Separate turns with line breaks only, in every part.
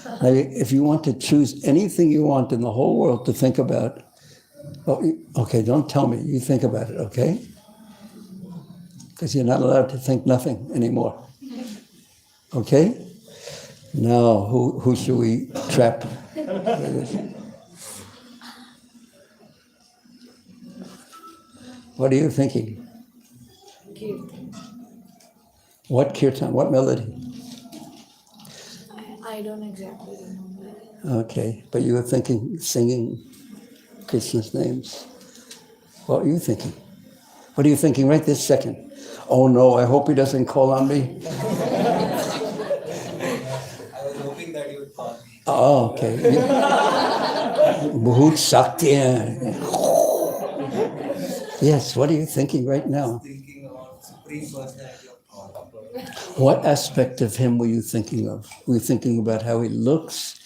Now, if you want to choose anything you want in the whole world to think about, okay, don't tell me, you think about it, okay? Because you're not allowed to think nothing anymore. Okay? Now, who should we trap? What are you thinking?
Kirtan.
What kirtan? What melody?
I don't exactly remember.
Okay, but you were thinking, singing Krishna's names. What are you thinking? What are you thinking right this second? Oh no, I hope he doesn't call on me.
I was hoping that you would call me.
Oh, okay. Bahut Shakti. Yes, what are you thinking right now?
Thinking about Supreme Personality of God.
What aspect of him were you thinking of? Were you thinking about how he looks?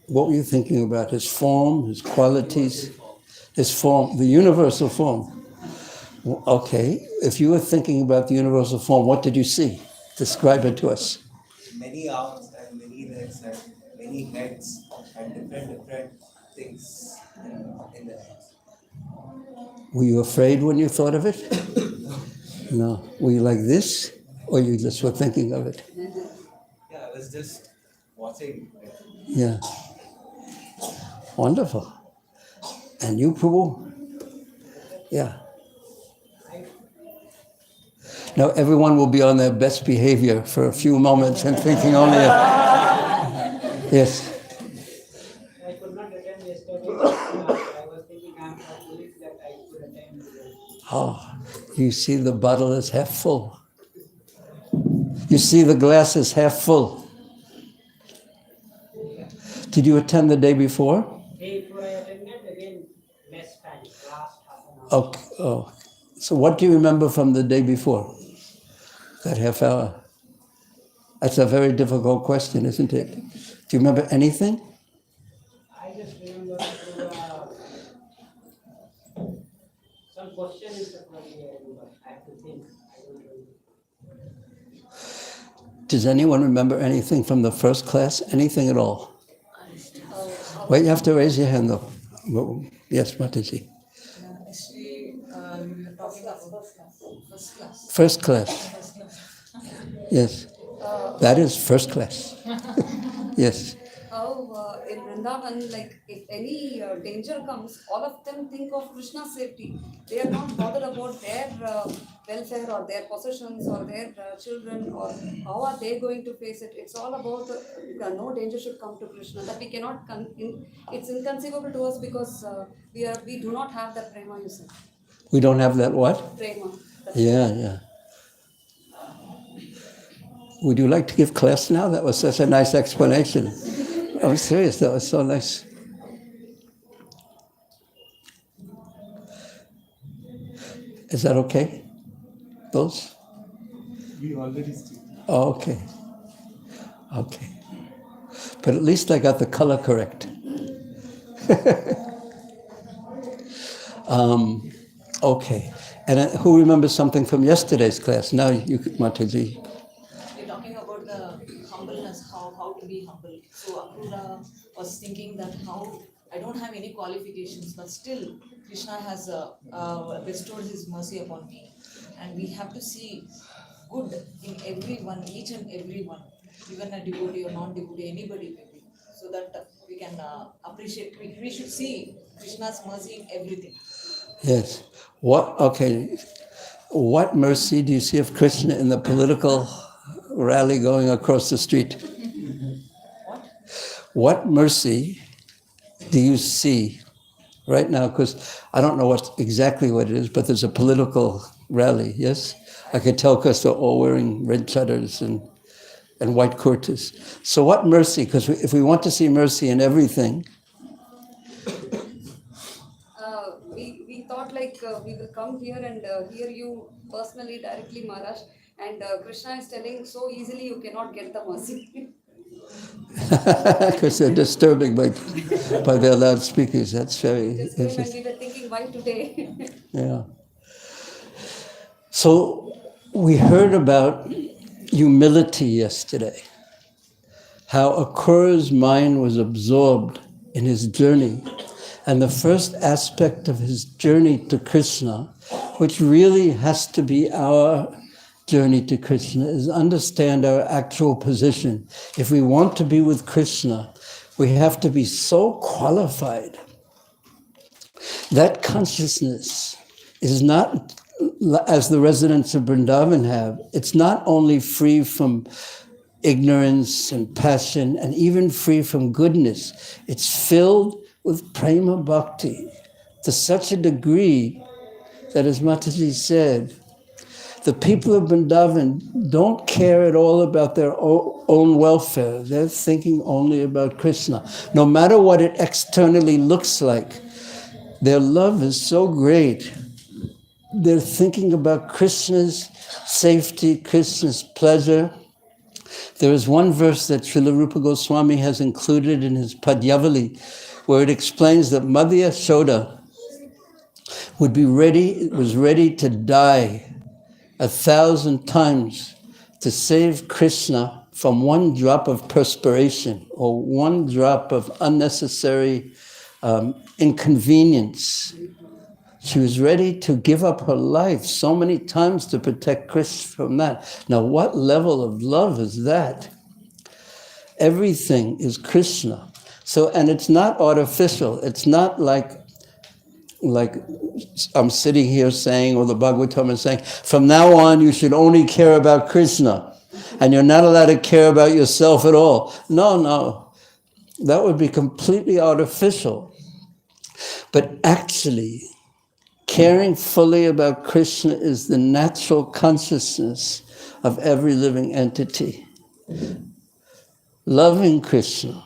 What were you thinking about? His form, his qualities? His form, the universal form. Okay, if you were thinking about the universal form, what did you see? Describe it to us.
Many arms and many legs and many heads and different things in the heads.
Were you afraid when you thought of it? No. Were you like this? Or you just were thinking of it?
Yeah, I was just watching.
Yeah. Wonderful. And you, Prabhu? Yeah. Now everyone will be on their best behavior for a few moments and thinking only of... Yes.
I could not attend yesterday. I was thinking I'm foolish that I could attend today.
Oh, you see the bottle is half full. You see the glass is half full. Did you attend the day before?
Day before I attended, again, less time, last half an hour.
Okay. Oh. So what do you remember from the day before? That half hour? That's a very difficult question, isn't it? Do you remember anything?
I just remember some question is the problem I remember. I have to think. I don't remember.
Does anyone remember anything from the first class? Anything at all? Wait, you have to raise your hand though. Yes, Mataji.
Actually, we were talking about first class.
First class. Yes. That is first class. Yes.
How in Vrindavan, like if any danger comes, all of them think of Krishna's safety. They are not bothered about their welfare or their possessions or their children or how are they going to face it. It's all about no danger should come to Krishna. That we cannot. It's inconceivable to us because we do not have that prema. You see.
We don't have that what?
Prema.
Yeah. Would you like to give class now? That was such a nice explanation. I'm serious, that was so nice. Is that okay? Those?
We already speak.
Oh, okay. Okay. But at least I got the color correct. Okay. And who remembers something from yesterday's class? Now you, Mataji.
We're talking about the humbleness, how to be humble. So Akrura was thinking that how I don't have any qualifications, but still Krishna has bestowed his mercy upon me. And we have to see good in everyone, each and everyone, even a devotee or non-devotee, anybody maybe, so that we can appreciate, we should see Krishna's mercy in everything.
Yes. What mercy do you see of Krishna in the political rally going across the street? What mercy do you see right now? Because I don't know exactly what it is, but there's a political rally, yes? I could tell because they're all wearing red chadars and white kurtas. So what mercy? Because if we want to see mercy in everything,
we thought like we will come here and hear you personally, directly, Maharaj, and Krishna is telling so easily you cannot get the mercy.
because they're disturbing by their loudspeakers. That's very interesting.
And we were thinking, why today?
Yeah. So we heard about humility yesterday. how Akrura's mind was absorbed in his journey. And the first aspect of his journey to Krishna, which really has to be our journey to Krishna, is understand our actual position. If we want to be with Krishna, we have to be so qualified. That consciousness is not, as the residents of Vrindavan have, it's not only free from ignorance and passion and even free from goodness. It's filled with prema bhakti to such a degree that, as Mataji said, the people of Vrindavan don't care at all about their own welfare. They're thinking only about Krishna. No matter what it externally looks like, their love is so great. They're thinking about Krishna's safety, Krishna's pleasure. There is one verse that Srila Rupa Goswami has included in his Padyavali, where it explains that Madhya Yashoda was ready to die 1,000 times to save Krishna from one drop of perspiration or one drop of unnecessary inconvenience. She was ready to give up her life so many times to protect Krishna from that. Now, what level of love is that? Everything is Krishna. So, and it's not artificial. It's not like I'm sitting here saying, or the Bhagavatam is saying, from now on you should only care about Krishna, and you're not allowed to care about yourself at all. No. That would be completely artificial. But actually, caring fully about Krishna is the natural consciousness of every living entity. Loving Krishna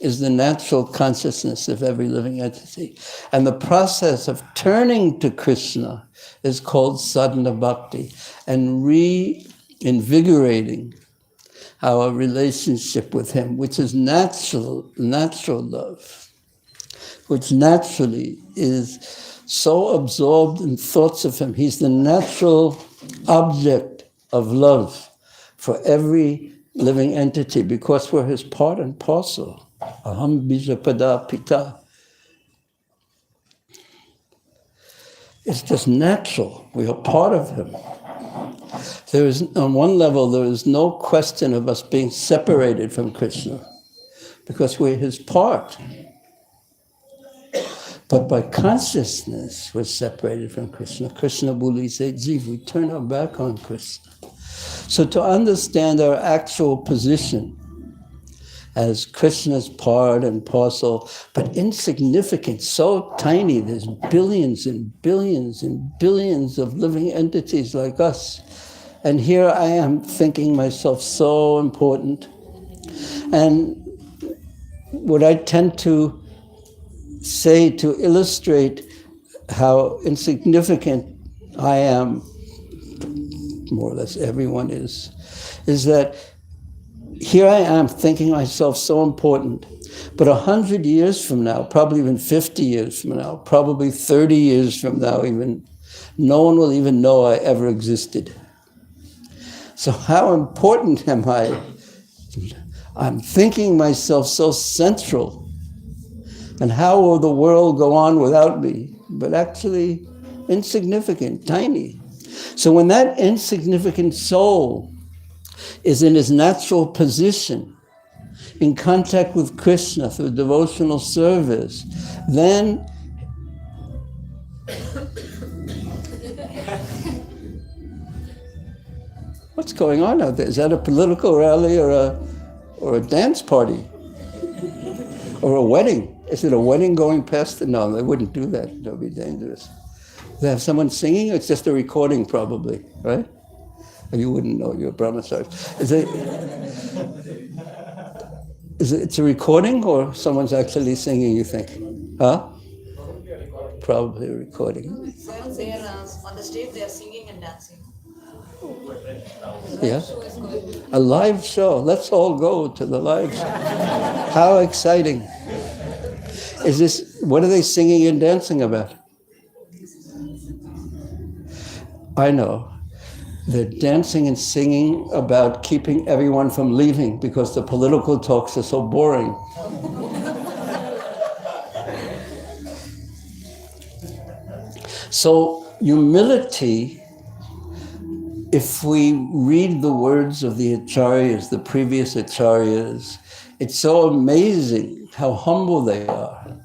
is the natural consciousness of every living entity. And the process of turning to Krishna is called sadhana bhakti, and reinvigorating our relationship with him, which is natural love, which naturally is so absorbed in thoughts of him. He's the natural object of love for every living entity because we're his part and parcel. Aham bijapada pita. It's just natural. We are part of him. There is, on one level, there is no question of us being separated from Krishna because we're his part. But by consciousness, we're separated from Krishna. Krishna Buli se Jeev, we turn our back on Krishna. So to understand our actual position as Krishna's part and parcel, but insignificant, so tiny, there's billions and billions and billions of living entities like us. And here I am thinking myself so important. And what I tend to say to illustrate how insignificant I am, more or less everyone is that here I am thinking myself so important, but 100 years from now, probably even 50 years from now, probably 30 years from now even, no one will even know I ever existed. So how important am I? I'm thinking myself so central. And how will the world go on without me? But actually, insignificant, tiny. So when that insignificant soul is in his natural position, in contact with Krishna through devotional service, then what's going on out there? Is that a political rally or a dance party? Or a wedding? Is it a wedding going past? No, they wouldn't do that. That would be dangerous. They have someone singing? It's just a recording probably, right? You wouldn't know, you're a brahmachari. It's a recording or someone's actually singing, you think? Huh? Probably a recording.
So they are on the stage, they are singing and dancing.
Yeah. A live show. Let's all go to the live show. How exciting. What are they singing and dancing about? I know. they're dancing and singing about keeping everyone from leaving because the political talks are so boring. So humility, if we read the words of the acharyas, the previous acharyas, it's so amazing how humble they are.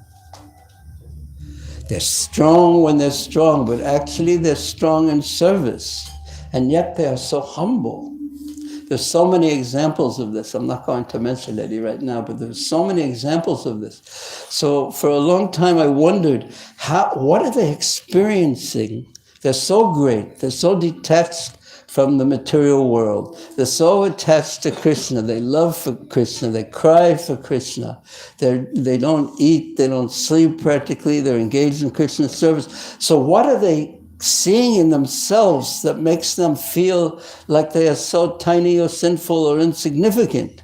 They're strong when they're strong, but actually they're strong in service. And yet they are so humble. There's so many examples of this. I'm not going to mention any right now, but there's so many examples of this. So for a long time I wondered, what are they experiencing? They're so great. They're so detached from the material world. They're so attached to Krishna. They love for Krishna. They cry for Krishna. They don't eat. They don't sleep practically. They're engaged in Krishna service. So what are they seeing in themselves that makes them feel like they are so tiny or sinful or insignificant?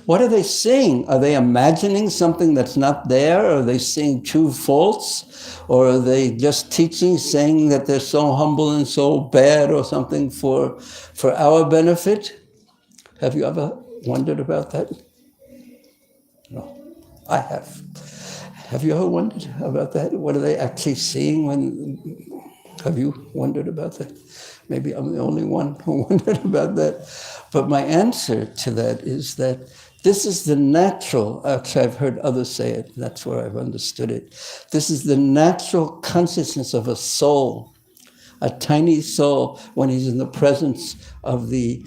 What are they seeing? Are they imagining something that's not there? Are they seeing true faults? Or are they just teaching, saying that they're so humble and so bad or something for our benefit? Have you ever wondered about that? No, I have. Have you ever wondered about that? What are they actually seeing when... Have you wondered about that? Maybe I'm the only one who wondered about that. But my answer to that is that this is the natural, actually I've heard others say it, that's where I've understood it. This is the natural consciousness of a soul, a tiny soul when he's in the presence of the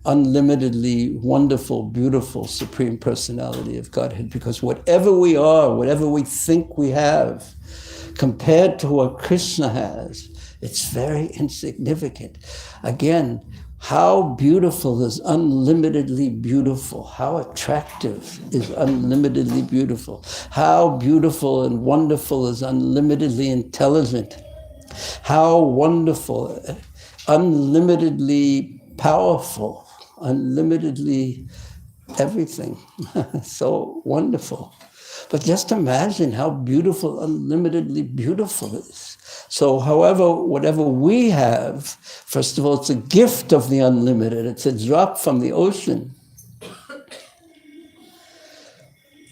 unlimitedly wonderful, beautiful Supreme Personality of Godhead. Because whatever we are, whatever we think we have, compared to what Krishna has, it's very insignificant. Again, how beautiful is unlimitedly beautiful? How attractive is unlimitedly beautiful? How beautiful and wonderful is unlimitedly intelligent? How wonderful, unlimitedly powerful, unlimitedly everything. So wonderful. But just imagine how beautiful, unlimitedly beautiful it is. So whatever we have, first of all, it's a gift of the unlimited. It's a drop from the ocean.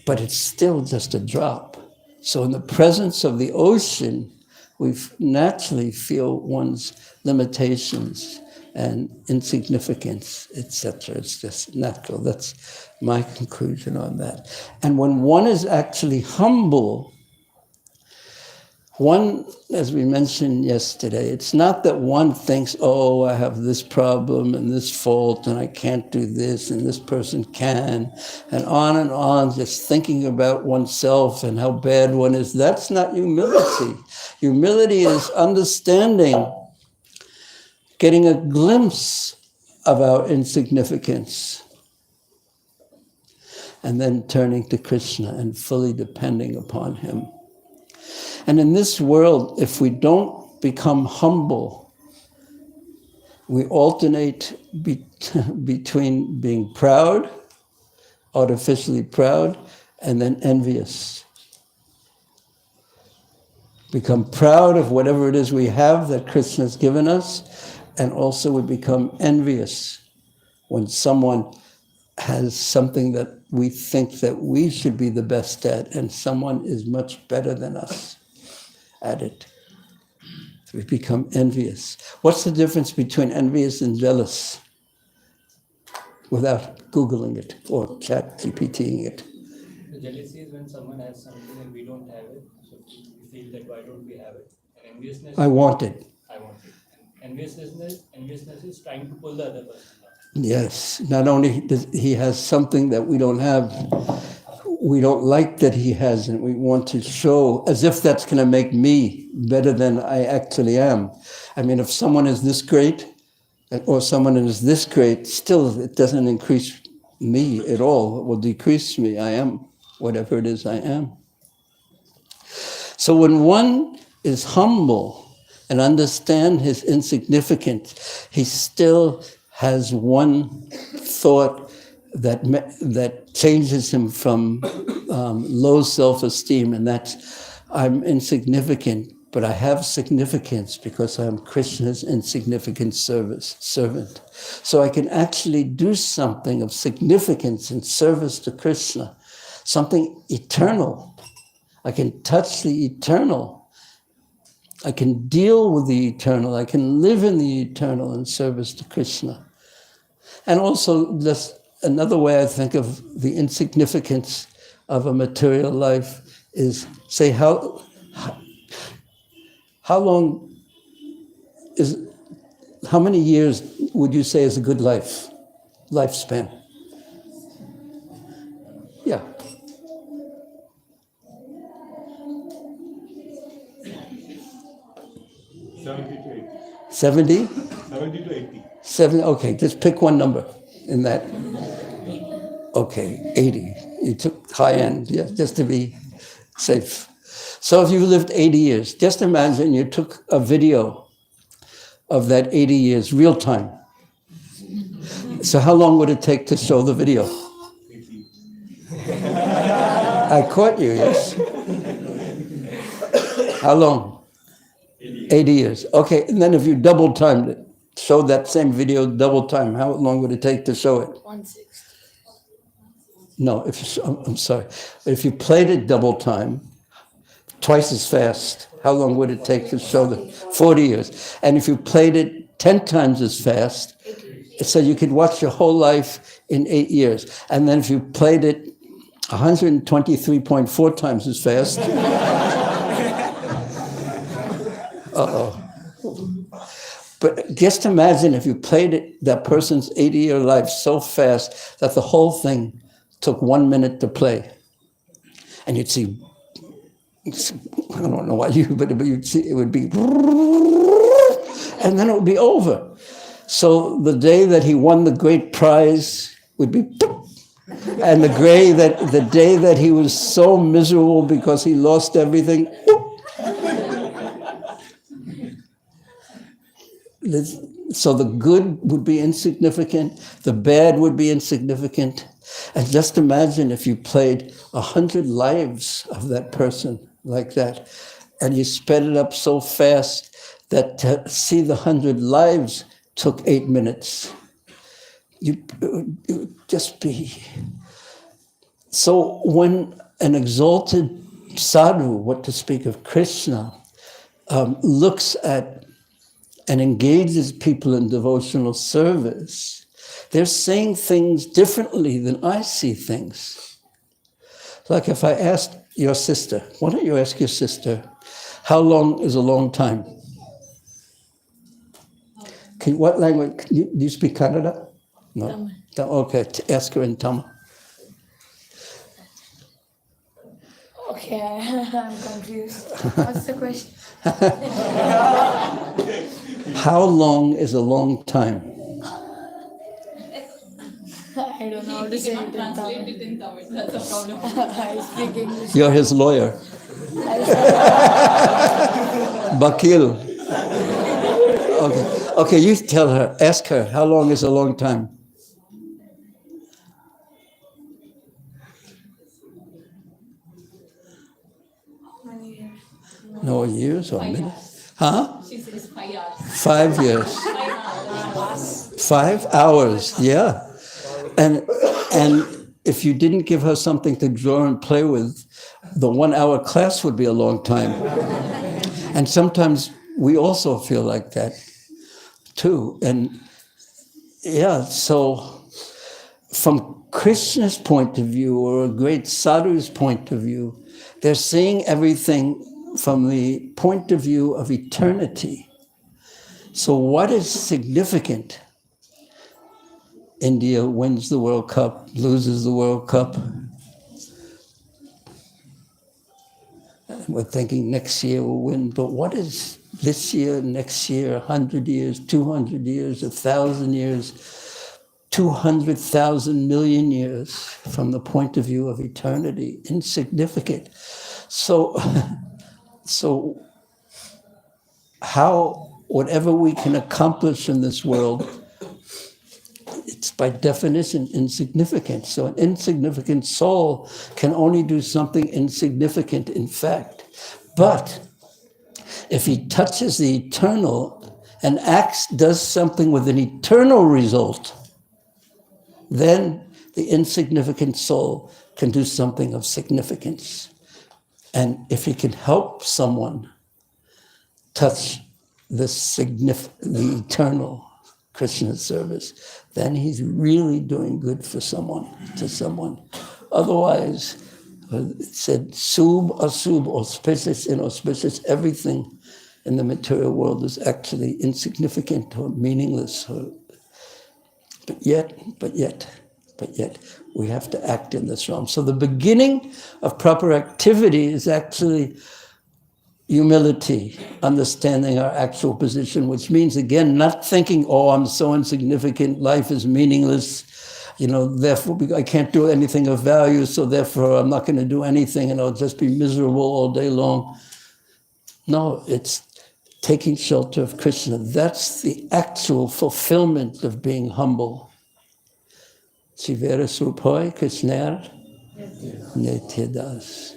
But it's still just a drop. So in the presence of the ocean, we naturally feel one's limitations and insignificance, etc. It's just natural. That's my conclusion on that. And when one is actually humble, one, as we mentioned yesterday, it's not that one thinks, oh, I have this problem and this fault and I can't do this and this person can, and on, just thinking about oneself and how bad one is. That's not humility. Humility is understanding, getting a glimpse of our insignificance, and then turning to Krishna and fully depending upon him. And in this world, if we don't become humble, we alternate between being proud, artificially proud, and then envious. Become proud of whatever it is we have that Krishna has given us, and also we become envious when someone has something that we think that we should be the best at, and someone is much better than us at it. We become envious. What's the difference between envious and jealous? Without Googling it or chat GPTing it.
The jealousy is when someone has something and we don't have it. So we feel that why don't we have it? And enviousness.
I want it.
I want it. And enviousness is trying to pull the other person down.
Yes. Not only does he has something that we don't have, we don't like that he has, and we want to show as if that's going to make me better than I actually am. I mean, if someone is this great, or someone is this great, still it doesn't increase me at all. It will decrease me. I am whatever it is I am. So when one is humble and understand his insignificance, he still has one thought that changes him from low self-esteem, and that's, I'm insignificant, but I have significance because I'm Krishna's insignificant servant. So I can actually do something of significance in service to Krishna, something eternal. I can touch the eternal. I can deal with the eternal. I can live in the eternal in service to Krishna. And also, just another way I think of the insignificance of a material life is, say, how many years would you say is a good lifespan? Yeah.
70 to 80.
70?
70 to 80.
7, okay, just pick one number in that. Okay, 80. You took high end, yeah, just to be safe. So if you lived 80 years, just imagine you took a video of that 80 years, real time. So how long would it take to show the video?
80.
I caught you, yes. How long? 80 years. Okay, and then if you double timed it, showed that same video double time, how long would it take to show it?
160.
No, I'm sorry. If you played it double time, twice as fast, how long would it take to show the 40 years? And if you played it 10 times as fast, so you could watch your whole life in 8 years. And then if you played it 123.4 times as fast, But just imagine if you played it, that person's 80-year life so fast that the whole thing took 1 minute to play. And you'd see, I don't know why but you'd see it would be, and then it would be over. So the day that he won the great prize would be, and the day that he was so miserable because he lost everything, so the good would be insignificant, the bad would be insignificant. And just imagine if you played 100 lives of that person like that, and you sped it up so fast that to see the 100 lives took 8 minutes. It would just be. So when an exalted sadhu, what to speak of Krishna, looks at and engages people in devotional service, they're seeing things differently than I see things. Like if I asked your sister, why don't you ask your sister, how long is a long time? What language? Do you speak Kannada? No. Okay, ask her in Tamil.
Okay, I'm confused. What's the question?
How long is a long time?
I don't know how to say it in Tamil.
Translate it in Tamil, that's a problem.
I speak English.
You're his lawyer. Bakil. Okay, you tell her, ask her, how long is a long time?
Many years.
No, years or minutes? Huh?
She says 5 hours.
5 years.
5 hours.
5 hours, yeah. And if you didn't give her something to draw and play with, the 1 hour class would be a long time. And sometimes we also feel like that too. And yeah, so from Krishna's point of view, or a great sadhu's point of view, they're seeing everything from the point of view of eternity. So what is significant? India wins the World Cup, loses the World Cup. We're thinking next year we'll win, but what is this year, next year, 100 years, 200 years, 1,000 years, 200,000 million years from the point of view of eternity? Insignificant. So how, whatever we can accomplish in this world, it's by definition insignificant. So an insignificant soul can only do something insignificant in fact. But If he touches the eternal and does something with an eternal result, then the insignificant soul can do something of significance. And if he can help someone touch the eternal Krishna service, then he's really doing good for someone, to someone. Otherwise, it said, sub, asub, auspicious, inauspicious, everything in the material world is actually insignificant or meaningless. But yet, we have to act in this realm. So the beginning of proper activity is actually humility, understanding our actual position, which means, again, not thinking, oh, I'm so insignificant, life is meaningless, therefore I can't do anything of value, so therefore I'm not going to do anything and I'll just be miserable all day long. No, it's taking shelter of Krishna. That's the actual fulfillment of being humble. Chivera Surpoi Krishna Nityadas.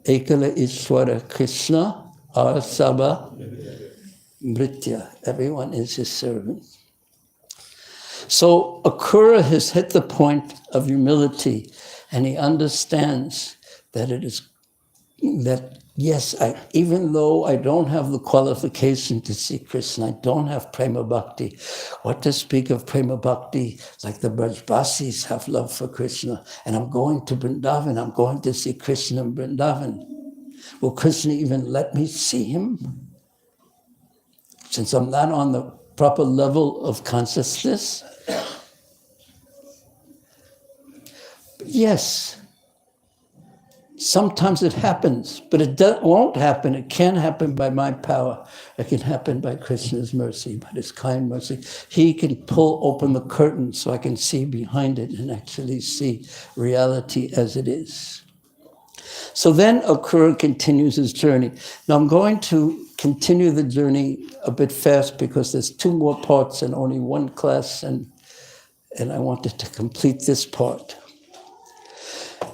Ekala Ishwara Krishna Arsaba Mritya. Everyone is his servant. So Akrura has hit the point of humility, and he understands that yes, even though I don't have the qualification to see Krishna, I don't have prema bhakti. What to speak of prema bhakti? Like the Brajbasis have love for Krishna, and I'm going to Vrindavan, I'm going to see Krishna in Vrindavan. Will Krishna even let me see him? Since I'm not on the proper level of consciousness? But yes, sometimes it happens, but it won't happen. It can't happen by my power. It can happen by Krishna's mercy, by his kind mercy. He can pull open the curtain so I can see behind it and actually see reality as it is. So then Akrura continues his journey. Now I'm going to continue the journey a bit fast because there's 2 more parts and only 1 class, and I wanted to complete this part.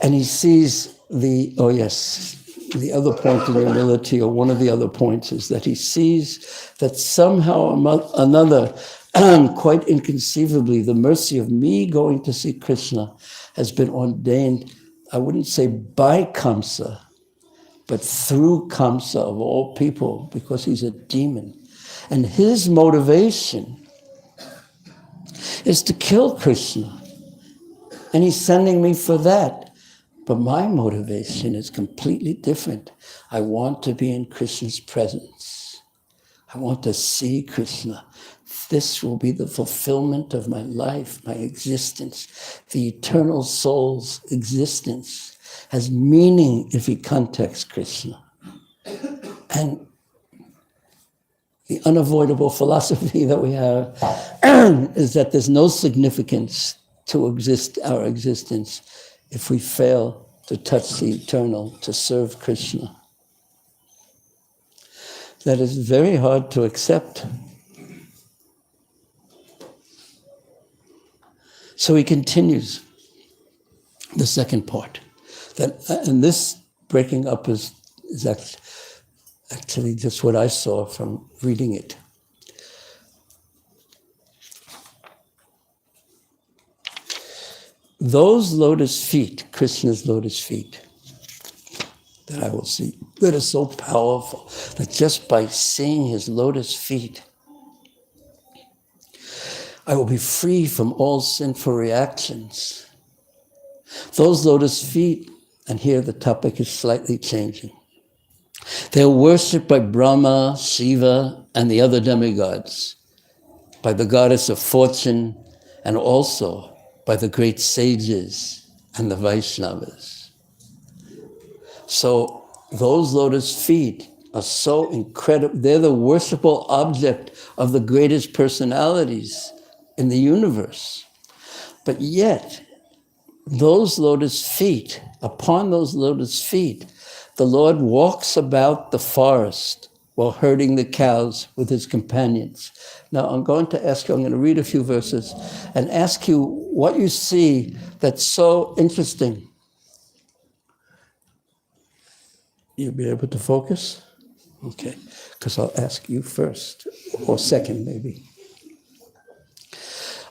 And he sees the other point in humility, or one of the other points, is that he sees that somehow or another, quite inconceivably, the mercy of me going to see Krishna has been ordained, I wouldn't say by Kamsa, but through Kamsa of all people, because he's a demon. And his motivation is to kill Krishna. And he's sending me for that. But my motivation is completely different. I want to be in Krishna's presence. I want to see Krishna. This will be the fulfillment of my life, my existence. The eternal soul's existence has meaning if he contacts Krishna. And the unavoidable philosophy that we have is that there's no significance to our existence if we fail to touch the eternal, to serve Krishna. That is very hard to accept. So he continues the second part. And this breaking up is actually just what I saw from reading it. Those lotus feet, Krishna's lotus feet, that I will see, that are so powerful, that just by seeing his lotus feet, I will be free from all sinful reactions. Those lotus feet, and here the topic is slightly changing, they're worshipped by Brahma, Shiva, and the other demigods, by the goddess of fortune, and also by the great sages and the Vaishnavas. So those lotus feet are so incredible. They're the worshipful object of the greatest personalities in the universe. But yet, those lotus feet, upon those lotus feet, the Lord walks about the forest while herding the cows with his companions. Now I'm going to read a few verses and ask you what you see that's so interesting. You'll be able to focus? Okay, because I'll ask you first, or second maybe.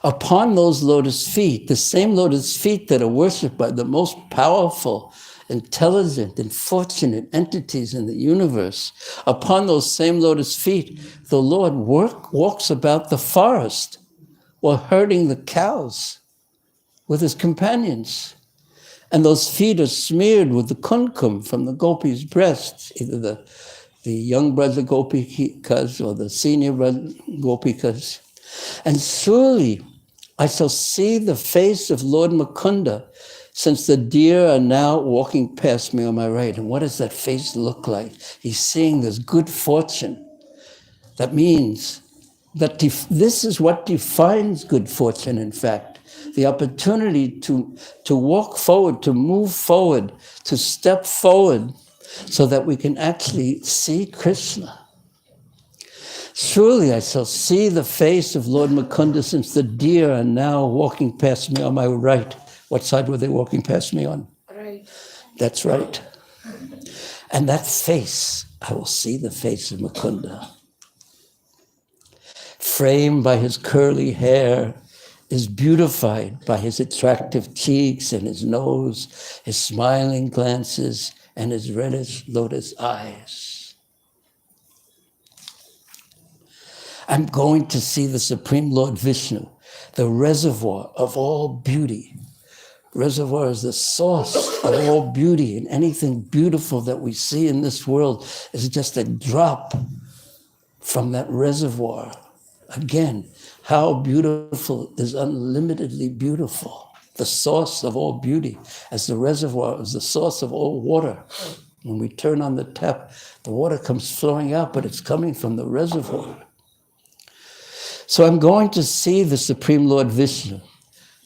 Upon those lotus feet, the same lotus feet that are worshipped by the most powerful, intelligent, and fortunate entities in the universe, upon those same lotus feet, the Lord walks about the forest while herding the cows with his companions. And those feet are smeared with the kumkum from the gopi's breasts, either the young brother gopikas or the senior brother gopikas. And surely I shall see the face of Lord Mukunda, since the deer are now walking past me on my right. And what does that face look like? He's seeing this good fortune. That means that this is what defines good fortune, in fact. The opportunity to walk forward, to move forward, to step forward, so that we can actually see Krishna. Surely I shall see the face of Lord Mukunda, since the deer are now walking past me on my right. What side were they walking past me on?
Right.
That's right. And that face, I will see the face of Mukunda. Framed by his curly hair, is beautified by his attractive cheeks and his nose, his smiling glances, and his reddish lotus eyes. I'm going to see the Supreme Lord Vishnu, the reservoir of all beauty. Reservoir is the source of all beauty, and anything beautiful that we see in this world is just a drop from that reservoir. Again, how beautiful is unlimitedly beautiful, the source of all beauty, as the reservoir is the source of all water. When we turn on the tap, the water comes flowing out, but it's coming from the reservoir. So I'm going to see the Supreme Lord Vishnu,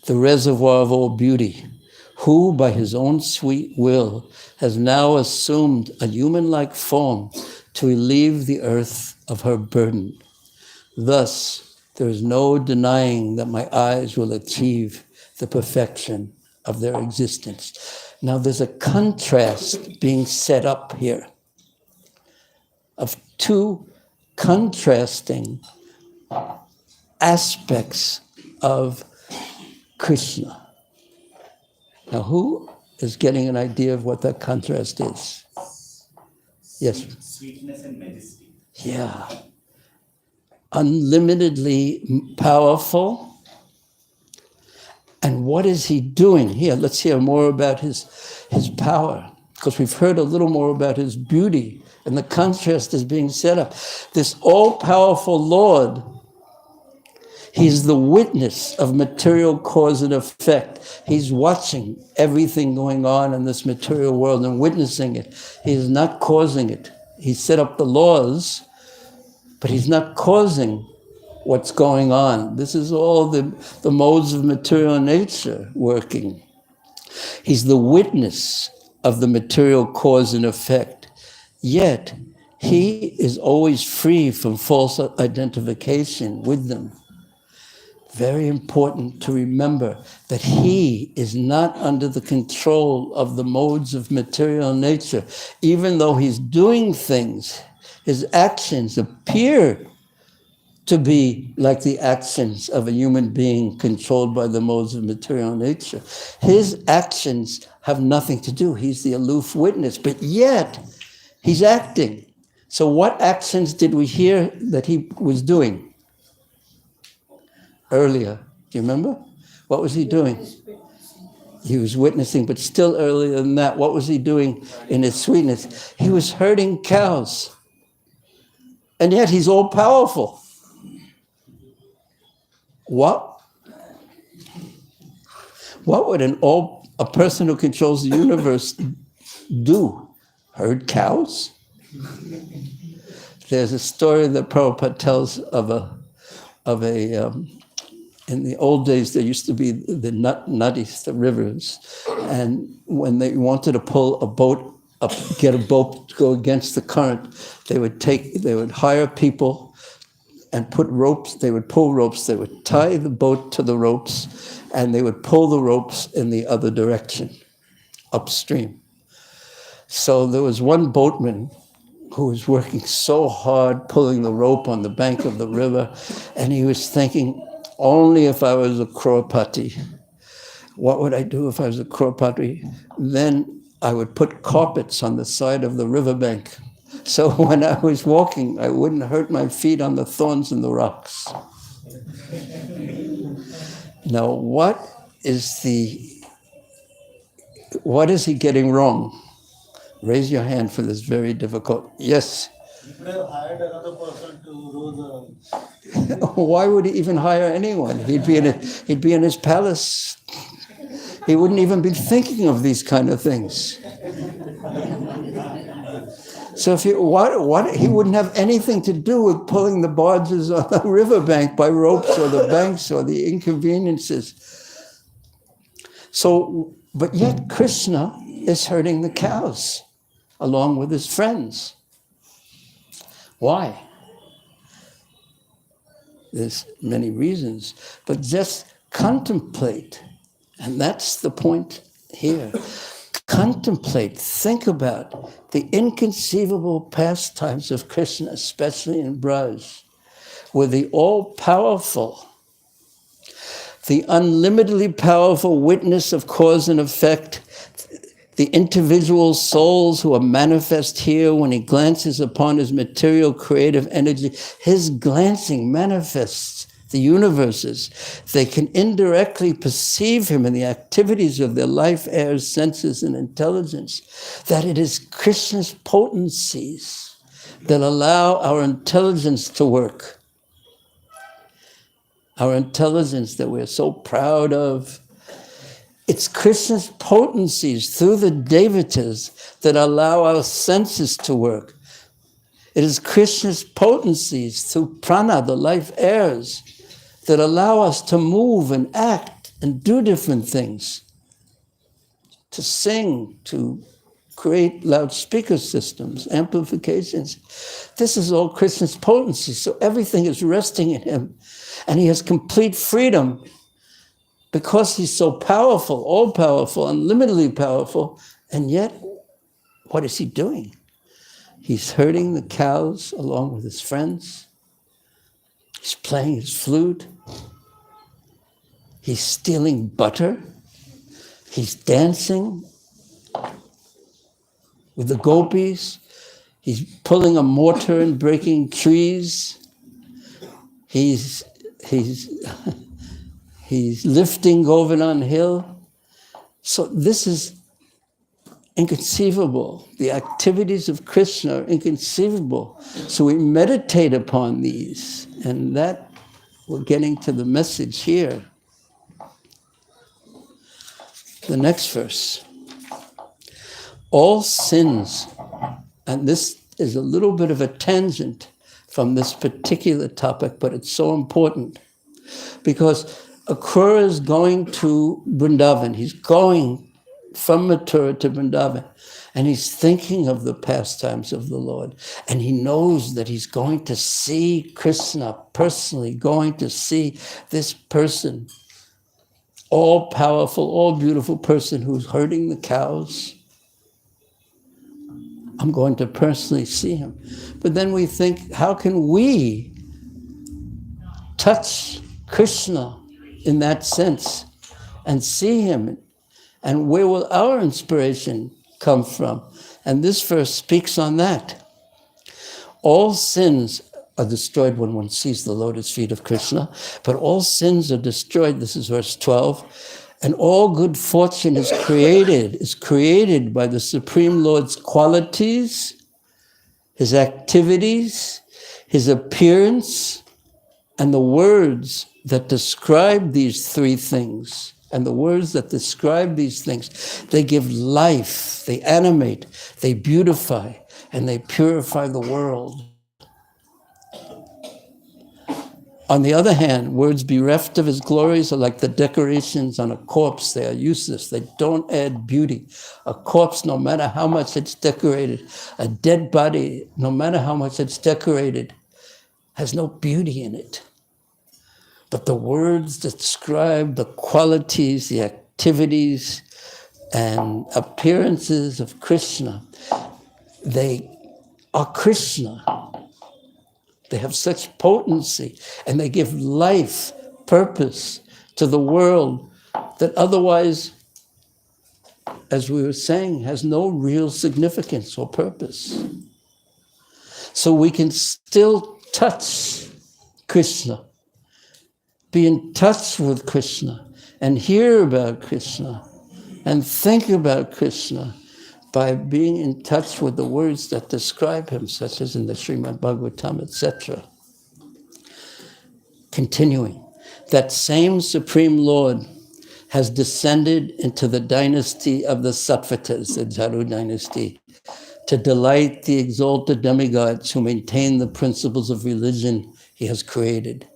the reservoir of all beauty, who by his own sweet will has now assumed a human-like form to relieve the earth of her burden. Thus, there is no denying that my eyes will achieve the perfection of their existence. Now there's a contrast being set up here of two contrasting aspects of Krishna. Now who is getting an idea of what that contrast is? Yes?
Sweetness and majesty.
Yeah. Unlimitedly powerful. And what is he doing? Here, let's hear more about his power, because we've heard a little more about his beauty, and the contrast is being set up. This all-powerful Lord, he's the witness of material cause and effect. He's watching everything going on in this material world and witnessing it. He is not causing it. He set up the laws, but he's not causing what's going on. This is all the modes of material nature working. He's the witness of the material cause and effect. Yet, he is always free from false identification with them. Very important to remember that he is not under the control of the modes of material nature. Even though he's doing things, his actions appear to be like the actions of a human being controlled by the modes of material nature. His actions have nothing to do. He's the aloof witness, but yet he's acting. So what actions did we hear that he was doing earlier? Do you remember? What was he doing? He was witnessing, but still earlier than that, what was he doing in his sweetness? He was herding cows. And yet he's all powerful. What would a person who controls the universe do? Herd cows? There's a story that Prabhupada tells of a in the old days there used to be the nadis, the rivers, and when they wanted to pull a boat up, get a boat to go against the current, they would hire people and put ropes, they would pull ropes, they would tie the boat to the ropes, and they would pull the ropes in the other direction, upstream. So there was one boatman who was working so hard pulling the rope on the bank of the river, and he was thinking, only if I was a Kropati. What would I do if I was a Kropati? Then I would put carpets on the side of the riverbank. So when I was walking, I wouldn't hurt my feet on the thorns and the rocks. Now, what is he getting wrong? Raise your hand for this very difficult. Yes.
You could have hired another person to row
Why would he even hire anyone? He'd be in his palace. He wouldn't even be thinking of these kind of things. So if he wouldn't have anything to do with pulling the barges on the riverbank by ropes or the banks or the inconveniences. So, but yet Krishna is herding the cows along with his friends. Why? There's many reasons, but just contemplate, and that's the point here. Contemplate, think about the inconceivable pastimes of Krishna, especially in Braj, where the all-powerful, the unlimitedly powerful witness of cause and effect, the individual souls who are manifest here when he glances upon his material creative energy, his glancing manifests the universes. They can indirectly perceive him in the activities of their life, airs, senses, and intelligence. That it is Krishna's potencies that allow our intelligence to work. Our intelligence that we're so proud of. It's Krishna's potencies through the devatas that allow our senses to work. It is Krishna's potencies through prana, the life airs, that allow us to move and act and do different things. To sing, to create loudspeaker systems, amplifications. This is all Krishna's potency. So everything is resting in him. And he has complete freedom because he's so powerful, all-powerful, unlimitedly powerful. And yet, what is he doing? He's herding the cows along with his friends. He's playing his flute. He's stealing butter. He's dancing with the gopis. He's pulling a mortar and breaking trees. He's lifting Govardhan Hill. So this is inconceivable. The activities of Krishna are inconceivable. So we meditate upon these, and that we're getting to the message here. The next verse. All sins, and this is a little bit of a tangent from this particular topic, but it's so important because Akrura is going to Vrindavan. He's going from Mathura to Vrindavan, and he's thinking of the pastimes of the Lord, and he knows that he's going to see Krishna personally, going to see this person, all-powerful, all-beautiful person who's herding the cows. I'm going to personally see him. But then we think, how can we touch Krishna in that sense and see him? And where will our inspiration come from? And this verse speaks on that. All sins are destroyed when one sees the lotus feet of Krishna, but all sins are destroyed, this is verse 12, and all good fortune is created by the Supreme Lord's qualities, his activities, his appearance, and the words that describe these three things. And the words that describe these things, they give life, they animate, they beautify, and they purify the world. On the other hand, words bereft of his glories are like the decorations on a corpse. They are useless. They don't add beauty. A corpse, no matter how much it's decorated, a dead body, no matter how much it's decorated, has no beauty in it. But the words describe the qualities, the activities, and appearances of Krishna. They are Krishna. They have such potency, and they give life, purpose to the world that otherwise, as we were saying, has no real significance or purpose. So we can still touch Krishna, be in touch with Krishna, and hear about Krishna, and think about Krishna by being in touch with the words that describe him, such as in the Srimad Bhagavatam, etc. Continuing, that same Supreme Lord has descended into the dynasty of the Sattvatas, the Jaru dynasty, to delight the exalted demigods who maintain the principles of religion he has created.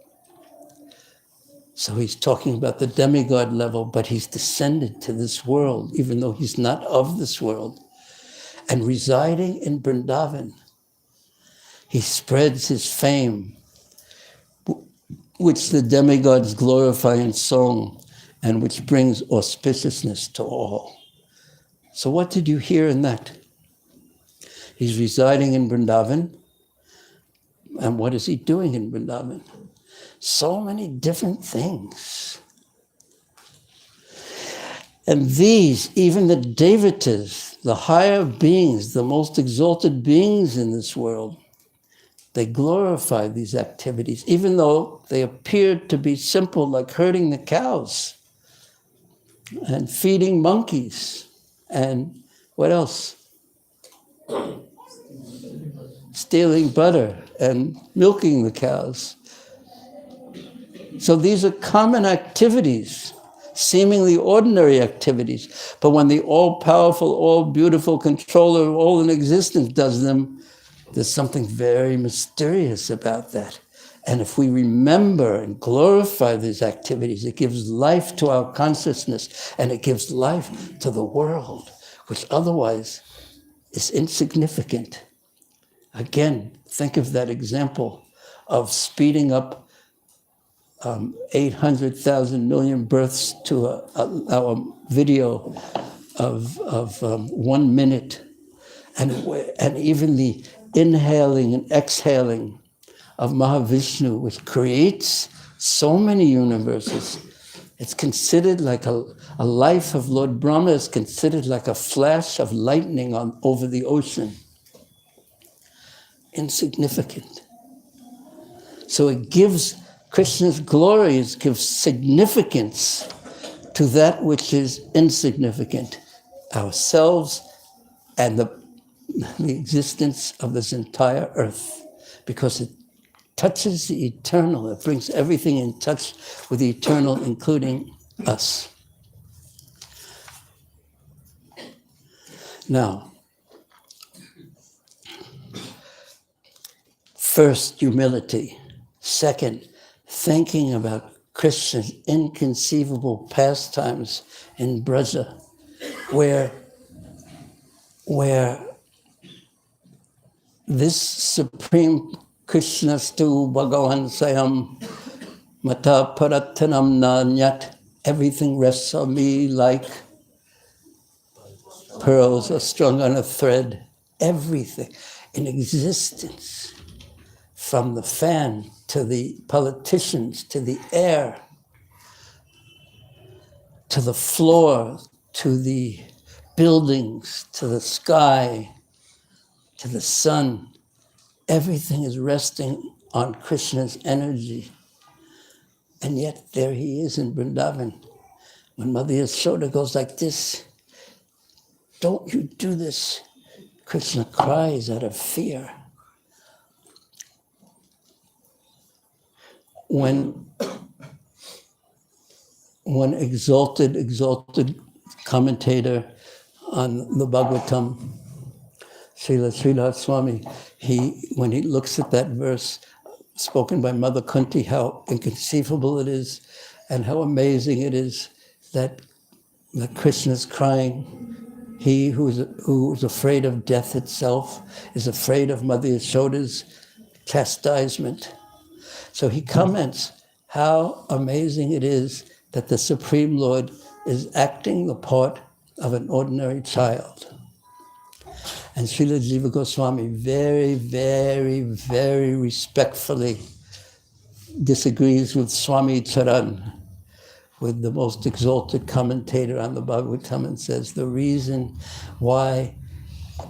So he's talking about the demigod level, but he's descended to this world, even though he's not of this world. And residing in Vrindavan, he spreads his fame, which the demigods glorify in song, and which brings auspiciousness to all. So what did you hear in that? He's residing in Vrindavan, and what is he doing in Vrindavan? So many different things. And these, even the devatas, the higher beings, the most exalted beings in this world, they glorify these activities, even though they appear to be simple, like herding the cows and feeding monkeys. And what else? Stealing butter and milking the cows. So these are common activities, seemingly ordinary activities. But when the all-powerful, all-beautiful controller of all in existence does them, there's something very mysterious about that. And if we remember and glorify these activities, it gives life to our consciousness, and it gives life to the world, which otherwise is insignificant. Again, think of that example of speeding up 800,000 million births to our video of 1 minute. And even the inhaling and exhaling of Mahavishnu, which creates so many universes. It's considered like a life of Lord Brahma is considered like a flash of lightning over the ocean. Insignificant. So it gives Krishna's glory, it gives significance to that which is insignificant, ourselves and the existence of this entire earth, because it touches the eternal. It brings everything in touch with the eternal, including us. Now, first, humility. Second, thinking about Krishna's inconceivable pastimes in Braja, where this supreme Krishnastu Bhagavan Sayam Mata Paratanam Nanyat, everything rests on me like pearls are strung on a thread. Everything in existence, from the fan to the politicians, to the air, to the floor, to the buildings, to the sky, to the sun. Everything is resting on Krishna's energy. And yet there he is in Vrindavan. When Mother Yashoda goes like this, "Don't you do this," Krishna cries out of fear. When one exalted commentator on the Bhagavatam, Srila Sridhar Swami, when he looks at that verse spoken by Mother Kunti, how inconceivable it is and how amazing it is that Krishna is crying. He who's afraid of death itself is afraid of Mother Yashoda's chastisement. So he comments how amazing it is that the Supreme Lord is acting the part of an ordinary child. And Srila Jiva Goswami very, very, very respectfully disagrees with Swami Charan, with the most exalted commentator on the Bhagavatam, and says the reason why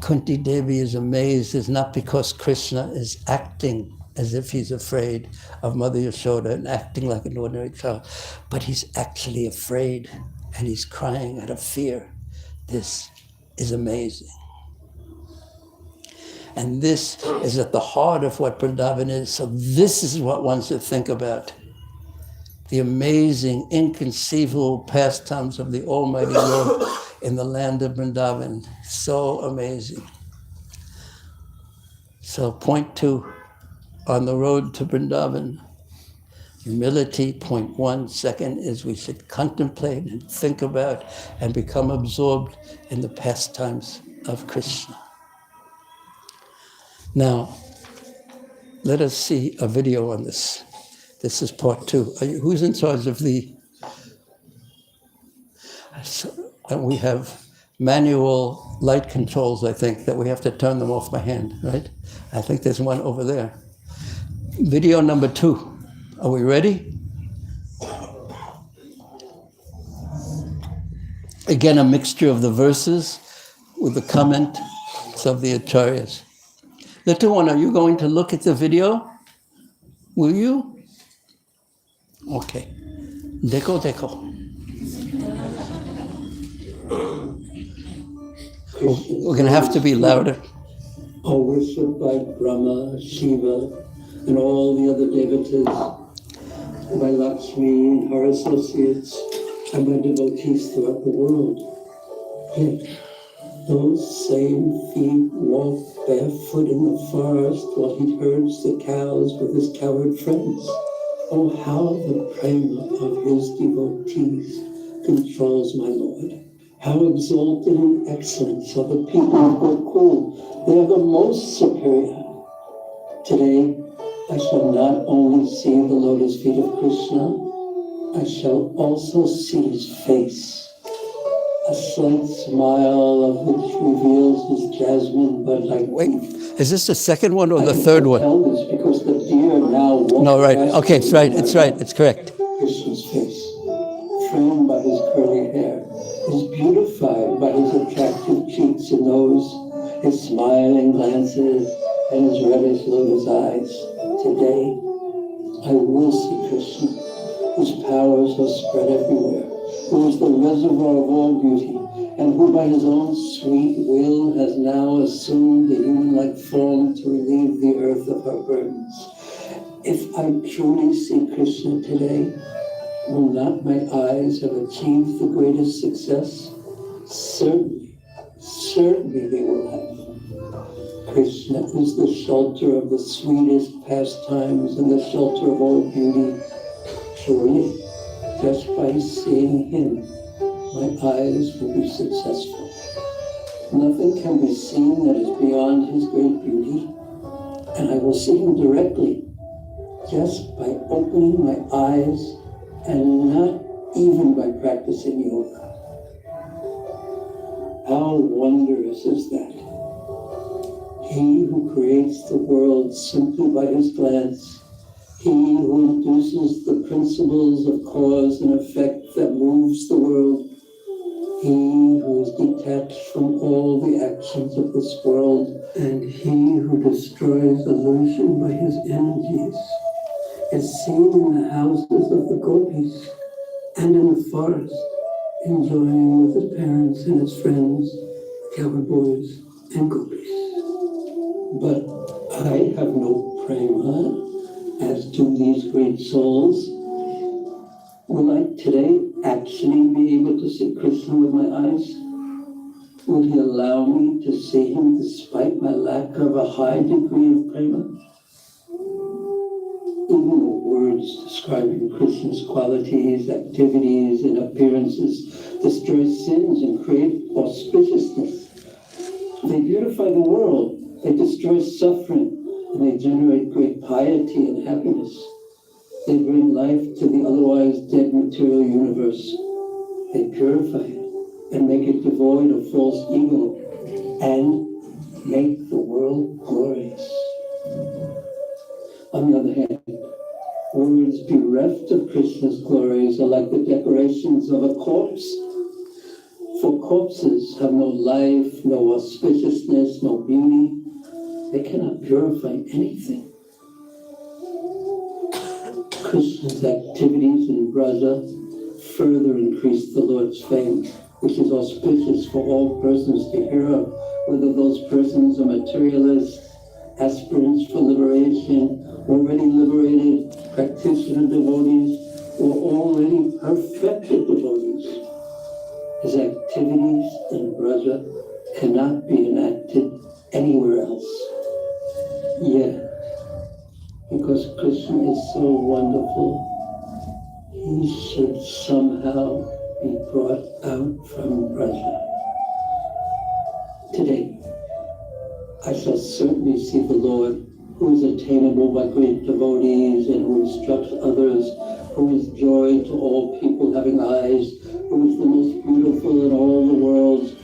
Kunti Devi is amazed is not because Krishna is acting as if he's afraid of Mother Yashoda and acting like an ordinary child, but he's actually afraid and he's crying out of fear. This is amazing. And this is at the heart of what Vrindavan is. So this is what one should think about. The amazing, inconceivable pastimes of the Almighty Lord in the land of Vrindavan. So amazing. So point 2, on the road to Vrindavan, humility. Point 1. Second is we should contemplate and think about and become absorbed in the pastimes of Krishna. Now, let us see a video on this. This is part 2. Who's in charge of the... And we have manual light controls, I think, that we have to turn them off by hand, right? I think there's one over there. Video number 2. Are we ready? Again, a mixture of the verses with the comments of the acharyas. Little one, are you going to look at the video? Will you? Okay. Deko, deko. We're going to have to be louder. Are worshipped by Brahma, Shiva, and all the other devatas, by Lakshmi and her associates, and by devotees throughout the world. Yet, those same feet walk barefoot in the forest while he herds the cows with his cowherd friends. Oh, how the prema of his devotees controls my Lord. How exalted and excellent are the people of Gokul. They are the most superior. Today, I shall not only see the lotus feet of Krishna, I shall also see his face. A slight smile of which reveals his jasmine bud like. Wait, is this the second one or the third one? Tell this because the deer now no, right. Okay, it's right. It's right. It's correct. Krishna's face, framed by his curly hair, is beautified by his attractive cheeks and nose, his smiling glances, and his reddish lotus eyes. Today, I will see Krishna, whose powers are spread everywhere, who is the reservoir of all beauty, and who by his own sweet will has now assumed a human-like form to relieve the earth of her burdens. If I truly see Krishna today, will not my eyes have achieved the greatest success? Certainly they will have. Krishna is the shelter of the sweetest pastimes and the shelter of all beauty. Surely, just by seeing him, my eyes will be successful. Nothing can be seen that is beyond his great beauty, and I will see him directly, just by opening my eyes and not even by practicing yoga. How wondrous is that? He who creates the world simply by his glance, he who induces the principles of cause and effect that moves the world, he who is detached from all the actions of this world, and he who destroys illusion by his energies, is seen in the houses of the gopis and in the forest, enjoying with his parents and his friends, cowherd boys and gopis. But I have no prema as to these great souls. Will I today actually be able to see Krishna with my eyes? Will he allow me to see him despite my lack of a high degree of prema? Even the words describing Krishna's qualities, activities, and appearances destroy sins and create auspiciousness. They beautify the world, they destroy suffering, and they generate great piety and happiness. They bring life to the otherwise dead material universe. They purify it and make it devoid of false ego. And Krishna's glories are like the decorations of a corpse. For corpses have no life, no auspiciousness, no beauty. They cannot purify anything. Krishna's activities in Braja further increase the Lord's fame, which is auspicious for all persons to hear of, whether those persons are materialists, aspirants for liberation, already liberated, practitioner devotees, or already perfected devotees. His activities in Braja cannot be enacted anywhere else. Yet, because Krishna is so wonderful, he should somehow be brought out from Braja. Today, I shall certainly see the Lord, who is attainable by great devotees and who instructs others, who is joy to all people having eyes, who is the most beautiful in all the worlds,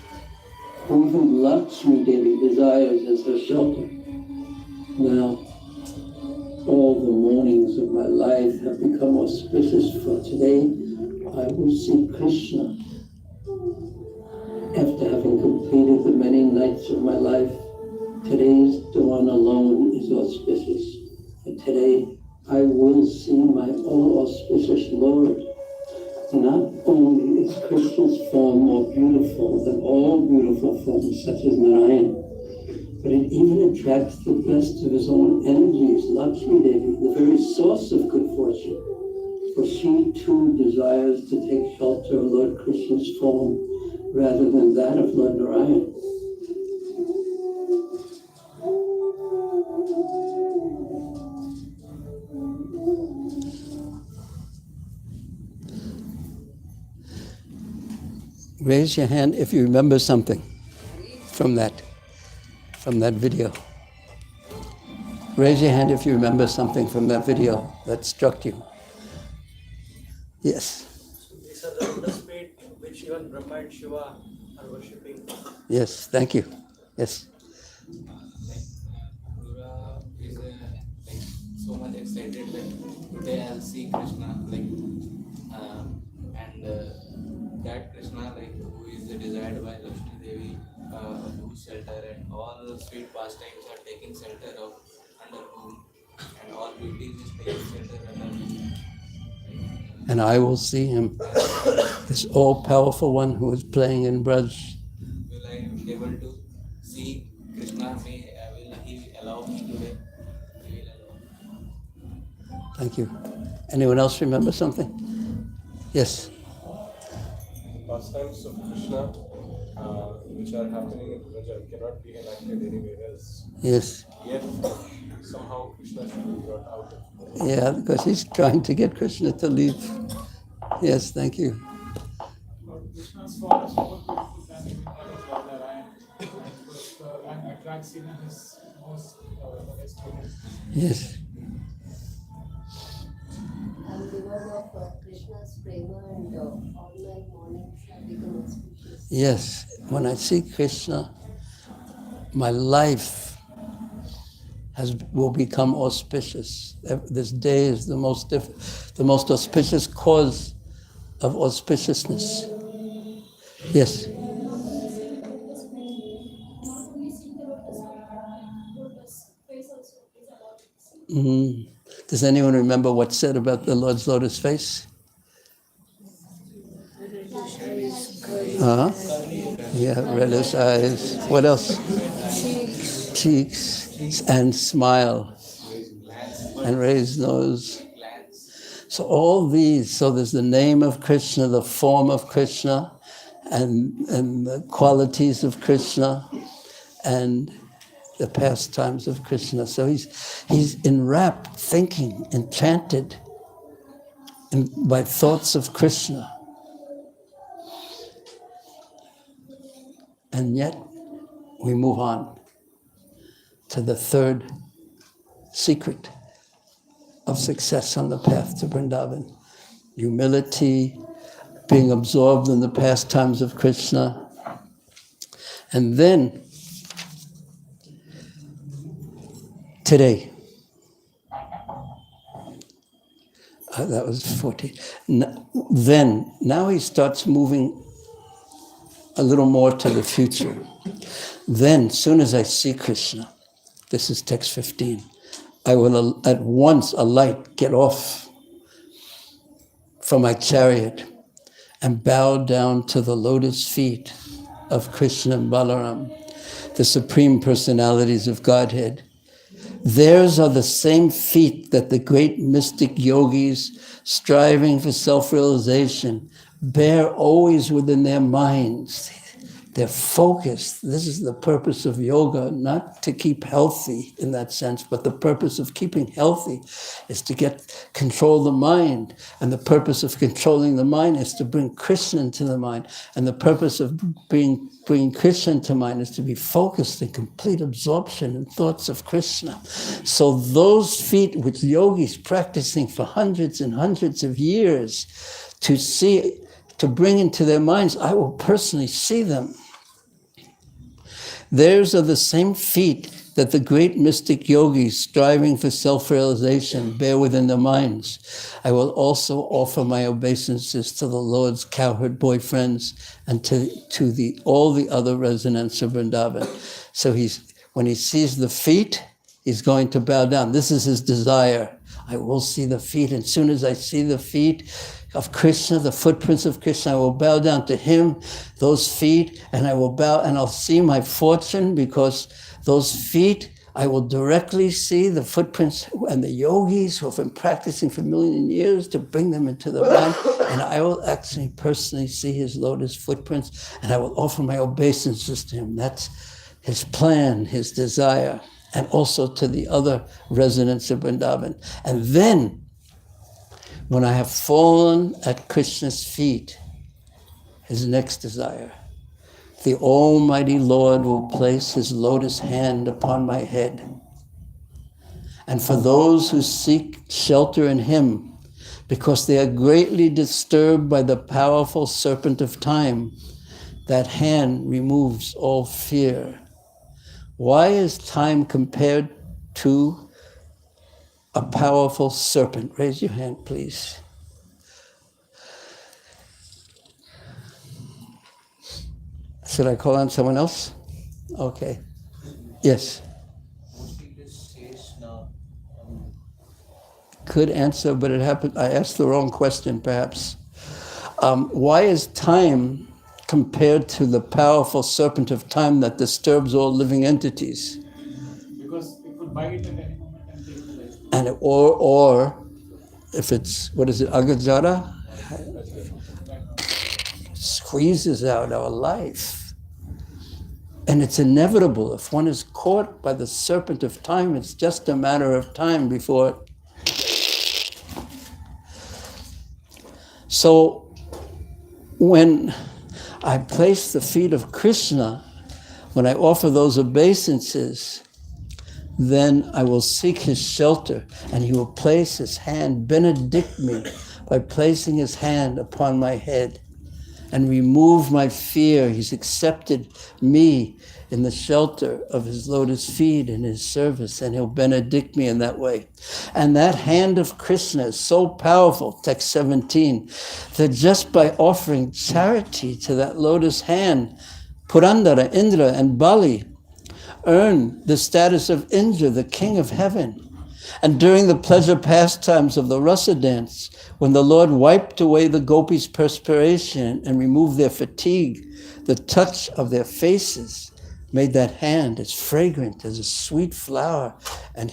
who even Lakshmi Devi desires as her shelter. Now, all the mornings of my life have become auspicious, for today I will see Krishna. After having completed the many nights of my life, today's dawn alone is auspicious. And today I will see my all auspicious Lord. Not only is Krishna's form more beautiful than all beautiful forms such as Narayan, but it even attracts the best of his own energies, Lakshmi Devi, the very source of good fortune. For she too desires to take shelter of Lord Krishna's form rather than that of Lord Narayan. Raise your hand if you remember something from that video. Raise your hand if you remember something from that video that struck you. Yes.
These are the lotus feet which even Brahma and Shiva are worshipping.
Yes, thank you. Yes.
Pura is like so much excited that today I'll see Krishna, that Krishna who is desired by Lakshmi Devi, whose shelter and all sweet pastimes are taking shelter of under whom, and all beauties is taking shelter under whom.
And I will see him, this all-powerful one who is playing in Braj.
Will I be able to see Krishna? Will he allow me today? He will allow.
Thank you. Anyone else remember something? Yes.
The pastimes of Krishna, which are happening in Braja, cannot be enacted anywhere else.
Yes.
Yet, somehow Krishna should be brought out.
Yeah, because he's trying to get Krishna to leave. Yes, thank you.
Lord Krishna's form is more beautiful than even that of Lord Narayan. And attracts even his most best students.
Yes.
I'm devotee of Krishna's prema and all my mornings have become auspicious.
Yes. When I see Krishna, my life will become auspicious. This day is the most auspicious cause of auspiciousness. Yes. Does anyone remember what's said about the Lord's lotus face? Yeah, reddish eyes. What else? Cheeks and smile and raised nose. So all these, so there's the name of Krishna, the form of Krishna, and the qualities of Krishna, and the pastimes of Krishna. So he's enwrapped, thinking, enchanted by thoughts of Krishna. And yet, we move on to the third secret of success on the path to Vrindavan. Humility, being absorbed in the pastimes of Krishna. And then, today, That was 14. Then, now he starts moving a little more to the future. Then, soon as I see Krishna, this is text 15, I will at once alight, get off from my chariot and bow down to the lotus feet of Krishna and Balaram, the supreme personalities of Godhead. Theirs are the same feet that the great mystic yogis, striving for self-realization, bear always within their minds. They're focused. This is the purpose of yoga, not to keep healthy in that sense, but the purpose of keeping healthy is to control the mind. And the purpose of controlling the mind is to bring Krishna into the mind. And the purpose of bringing Krishna into mind is to be focused in complete absorption in thoughts of Krishna. So those feet which yogis practicing for hundreds and hundreds of years to bring into their minds, I will personally see them. Theirs are the same feet that the great mystic yogis, striving for self-realization, bear within their minds. I will also offer my obeisances to the Lord's cowherd boyfriends and to all the other residents of Vrindavan. So when he sees the feet, he's going to bow down. This is his desire. I will see the feet, and as soon as I see the feet of Krishna, the footprints of Krishna, I will bow down to him, those feet, and I will bow, and I'll see my fortune, because those feet, I will directly see the footprints and the yogis who have been practicing for a million years to bring them into the mind, and I will actually personally see his lotus footprints, and I will offer my obeisances to him. That's his plan, his desire, and also to the other residents of Vrindavan. And then, when I have fallen at Krishna's feet, his next desire, the Almighty Lord will place his lotus hand upon my head. And for those who seek shelter in him, because they are greatly disturbed by the powerful serpent of time, that hand removes all fear. Why is time compared to a powerful serpent? Raise your hand, please. Should I call on someone else? Okay. Yes. Could answer, but it happened. I asked the wrong question, perhaps. Why is time compared to the powerful serpent of time that disturbs all living entities?
Because it could bite at any moment and take the life.
And or if it's, what is it, Agajara? Squeezes out our life. And it's inevitable. If one is caught by the serpent of time, it's just a matter of time before. So when I place the feet of Krishna, when I offer those obeisances, then I will seek his shelter, and he will place his hand, benedict me by placing his hand upon my head and remove my fear. He's accepted me in the shelter of his lotus feet in his service, and he'll benedict me in that way. And that hand of Krishna is so powerful, text 17, that just by offering charity to that lotus hand, Purandara, Indra, and Bali earn the status of Indra, the king of heaven. And during the pleasure pastimes of the rasa dance, when the Lord wiped away the gopis' perspiration and removed their fatigue, the touch of their faces made that hand as fragrant as a sweet flower. And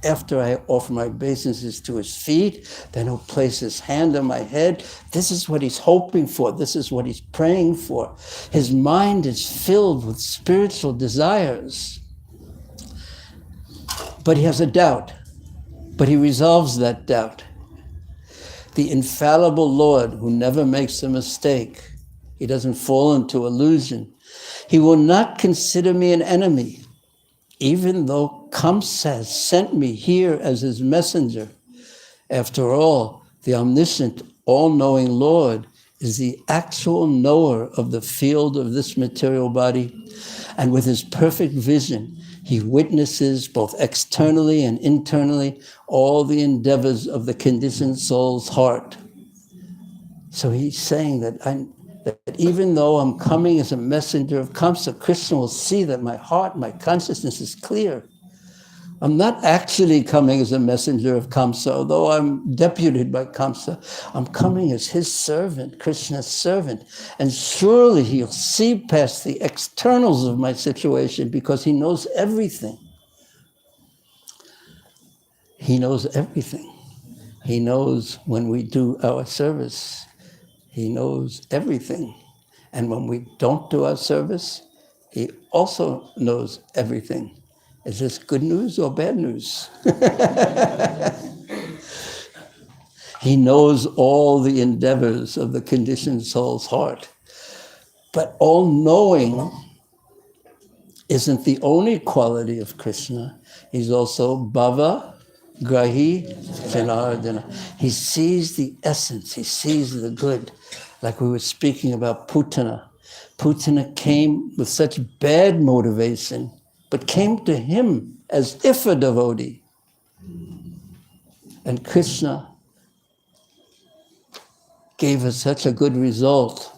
after I offer my obeisances to his feet, then he'll place his hand on my head. This is what he's hoping for. This is what he's praying for. His mind is filled with spiritual desires. But he has a doubt. But he resolves that doubt. The infallible Lord, who never makes a mistake, he doesn't fall into illusion. He will not consider me an enemy, even though Kamsa has sent me here as his messenger. After all, the omniscient, all-knowing Lord is the actual knower of the field of this material body, and with his perfect vision, he witnesses both externally and internally all the endeavors of the conditioned soul's heart. So he's saying that even though I'm coming as a messenger of Kamsa, Krishna will see that my heart, my consciousness is clear. I'm not actually coming as a messenger of Kamsa, although I'm deputed by Kamsa. I'm coming as his servant, Krishna's servant. And surely he'll see past the externals of my situation because he knows everything. He knows everything. He knows when we do our service. He knows everything. And when we don't do our service, he also knows everything. Is this good news or bad news? He knows all the endeavors of the conditioned soul's heart. But all knowing isn't the only quality of Krishna. He's also Bhava, Grahi, Janardana. He sees the essence, he sees the good. Like we were speaking about Putana. Putana came with such bad motivation, but came to him as if a devotee. And Krishna gave us such a good result.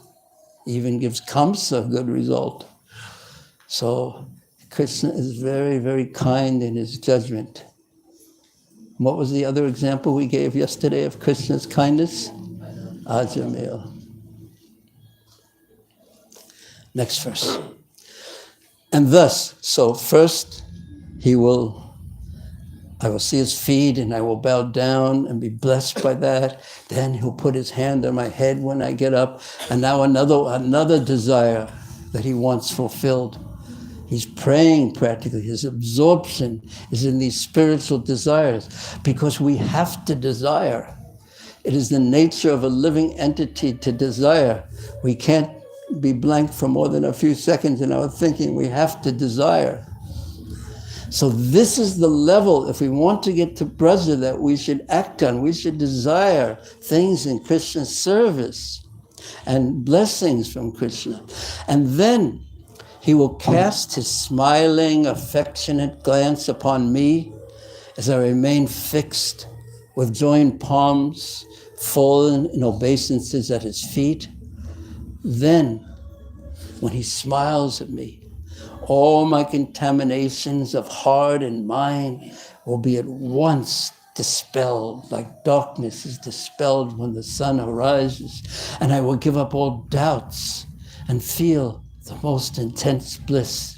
He even gives Kamsa a good result. So Krishna is very, very kind in his judgment. What was the other example we gave yesterday of Krishna's kindness? Ajamil. Next verse. And thus, so first I will see his feet and I will bow down and be blessed by that. Then he'll put his hand on my head when I get up. And now another desire that he wants fulfilled. He's praying practically. His absorption is in these spiritual desires because we have to desire. It is the nature of a living entity to desire. We can't be blank for more than a few seconds in our thinking. We have to desire. So this is the level, if we want to get to Braja, that we should act on. We should desire things in Krishna's service and blessings from Krishna. And then he will cast his smiling, affectionate glance upon me as I remain fixed with joined palms, fallen in obeisances at his feet. Then, when he smiles at me, all my contaminations of heart and mind will be at once dispelled, like darkness is dispelled when the sun arises, and I will give up all doubts and feel the most intense bliss.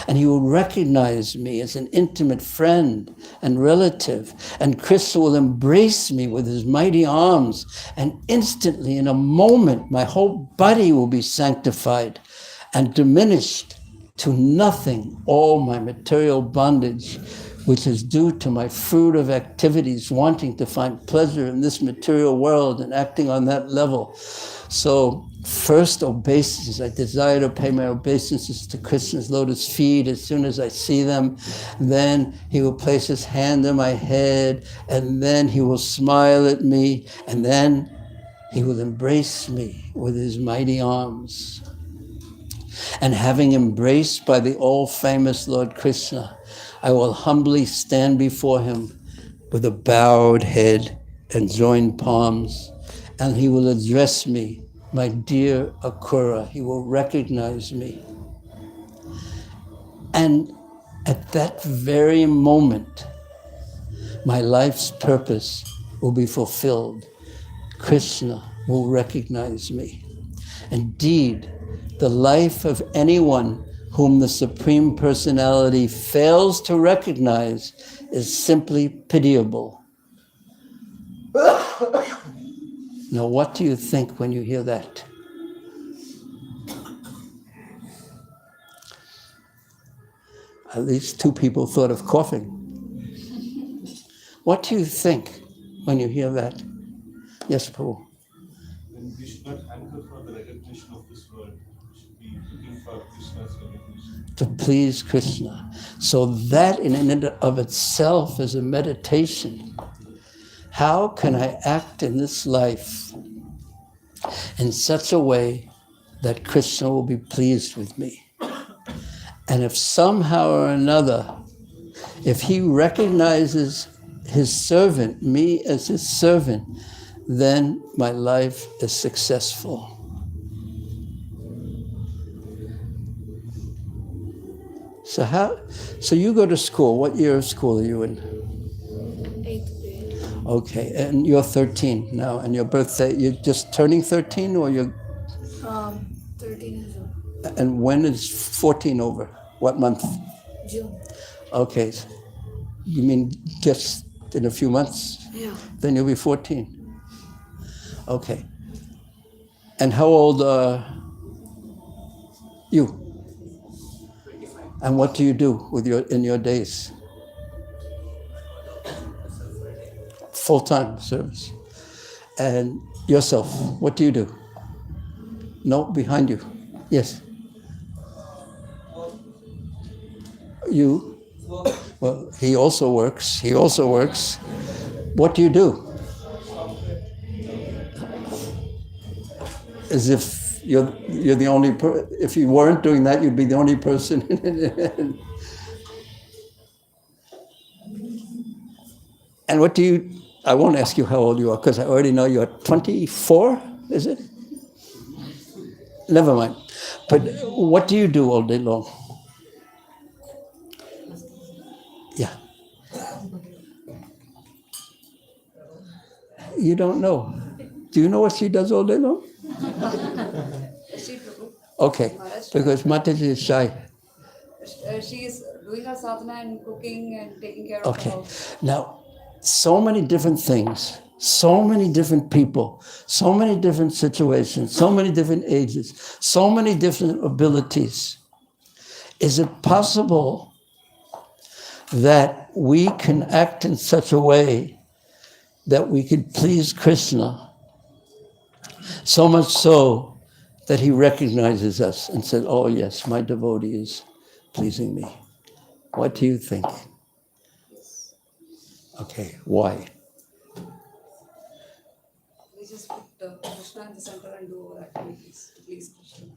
And he will recognize me as an intimate friend and relative, and Krishna will embrace me with his mighty arms, and instantly, in a moment, my whole body will be sanctified and diminished to nothing all my material bondage, which is due to my fruit of activities, wanting to find pleasure in this material world and acting on that level. So first obeisances, I desire to pay my obeisances to Krishna's lotus feet as soon as I see them. Then he will place his hand on my head, and then he will smile at me, and then he will embrace me with his mighty arms. And having embraced by the all-famous Lord Krishna, I will humbly stand before him with a bowed head and joined palms, and he will address me, my dear Akura. He will recognize me. And at that very moment, my life's purpose will be fulfilled. Krishna will recognize me. Indeed, the life of anyone whom the Supreme Personality fails to recognize is simply pitiable. Now, what do you think when you hear that? At least two people thought of coughing. What do you think when you hear that? Yes, Prabhu.
Then we should not hanker for the recognition of this world. We should be looking for Krishna's recognition.
To please Krishna. So that in and of itself is a meditation. How can I act in this life in such a way that Krishna will be pleased with me. And if somehow or another, if he recognizes his servant, me as his servant, then my life is successful. So you go to school. What year of school are you in?
8th grade.
Okay, and you're 13 now, and your birthday, you're just turning 13 or you're...
13 years old.
And when is 14 over? What month?
June.
Okay, you mean just in a few months?
Yeah.
Then you'll be 14. Okay. And how old are you? And what do you do with in your days? Full-time service. And yourself, what do you do? No, behind you. Yes. You? Well, he also works. What do you do? As if you're the only if you weren't doing that, you'd be the only person. And what do you, I won't ask you how old you are, because I already know you're 24, is it? Never mind. But what do you do all day long? Yeah. You don't know. Do you know what she does all day long? Okay, because Mataji is shy.
She is doing her sadhana and cooking and taking care of the house.
Now, so many different things, so many different people, so many different situations, so many different ages, so many different abilities. Is it possible that we can act in such a way that we could please Krishna, so much so that he recognizes us and says, oh yes, my devotee is pleasing me? What do you think? Okay, why?
We just put Krishna in the center and do our activities to please Krishna.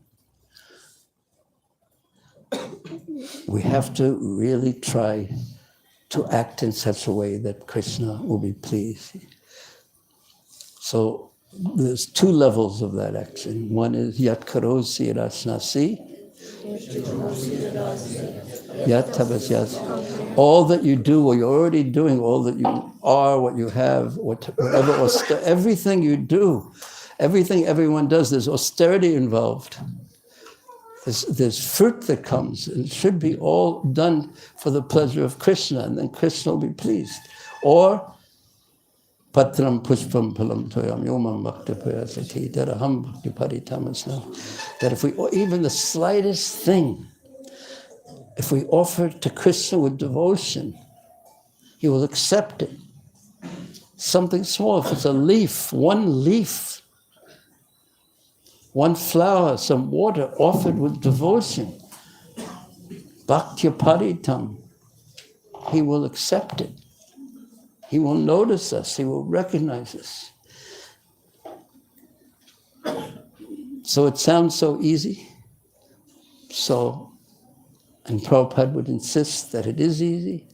We have to really try to act in such a way that Krishna will be pleased. So there's two levels of that action. One is Yat Karosi Rasnasi, Yat Tapasyasi. All that you do, what you're already doing, all that you are, what you have, whatever, everything you do, everything everyone does, there's austerity involved. There's fruit that comes, and it should be all done for the pleasure of Krishna, and then Krishna will be pleased. Or Patram Pushpam Palam Toyam Yomam Bhakti Payasati Daraham Bhakti Paritamasna. That if we, even the slightest thing, if we offer it to Krishna with devotion, he will accept it. Something small, if it's a leaf, one flower, some water offered with devotion, Bhakti Paritam, he will accept it. He will notice us. He will recognize us. So it sounds so easy. And Prabhupada would insist that it is easy.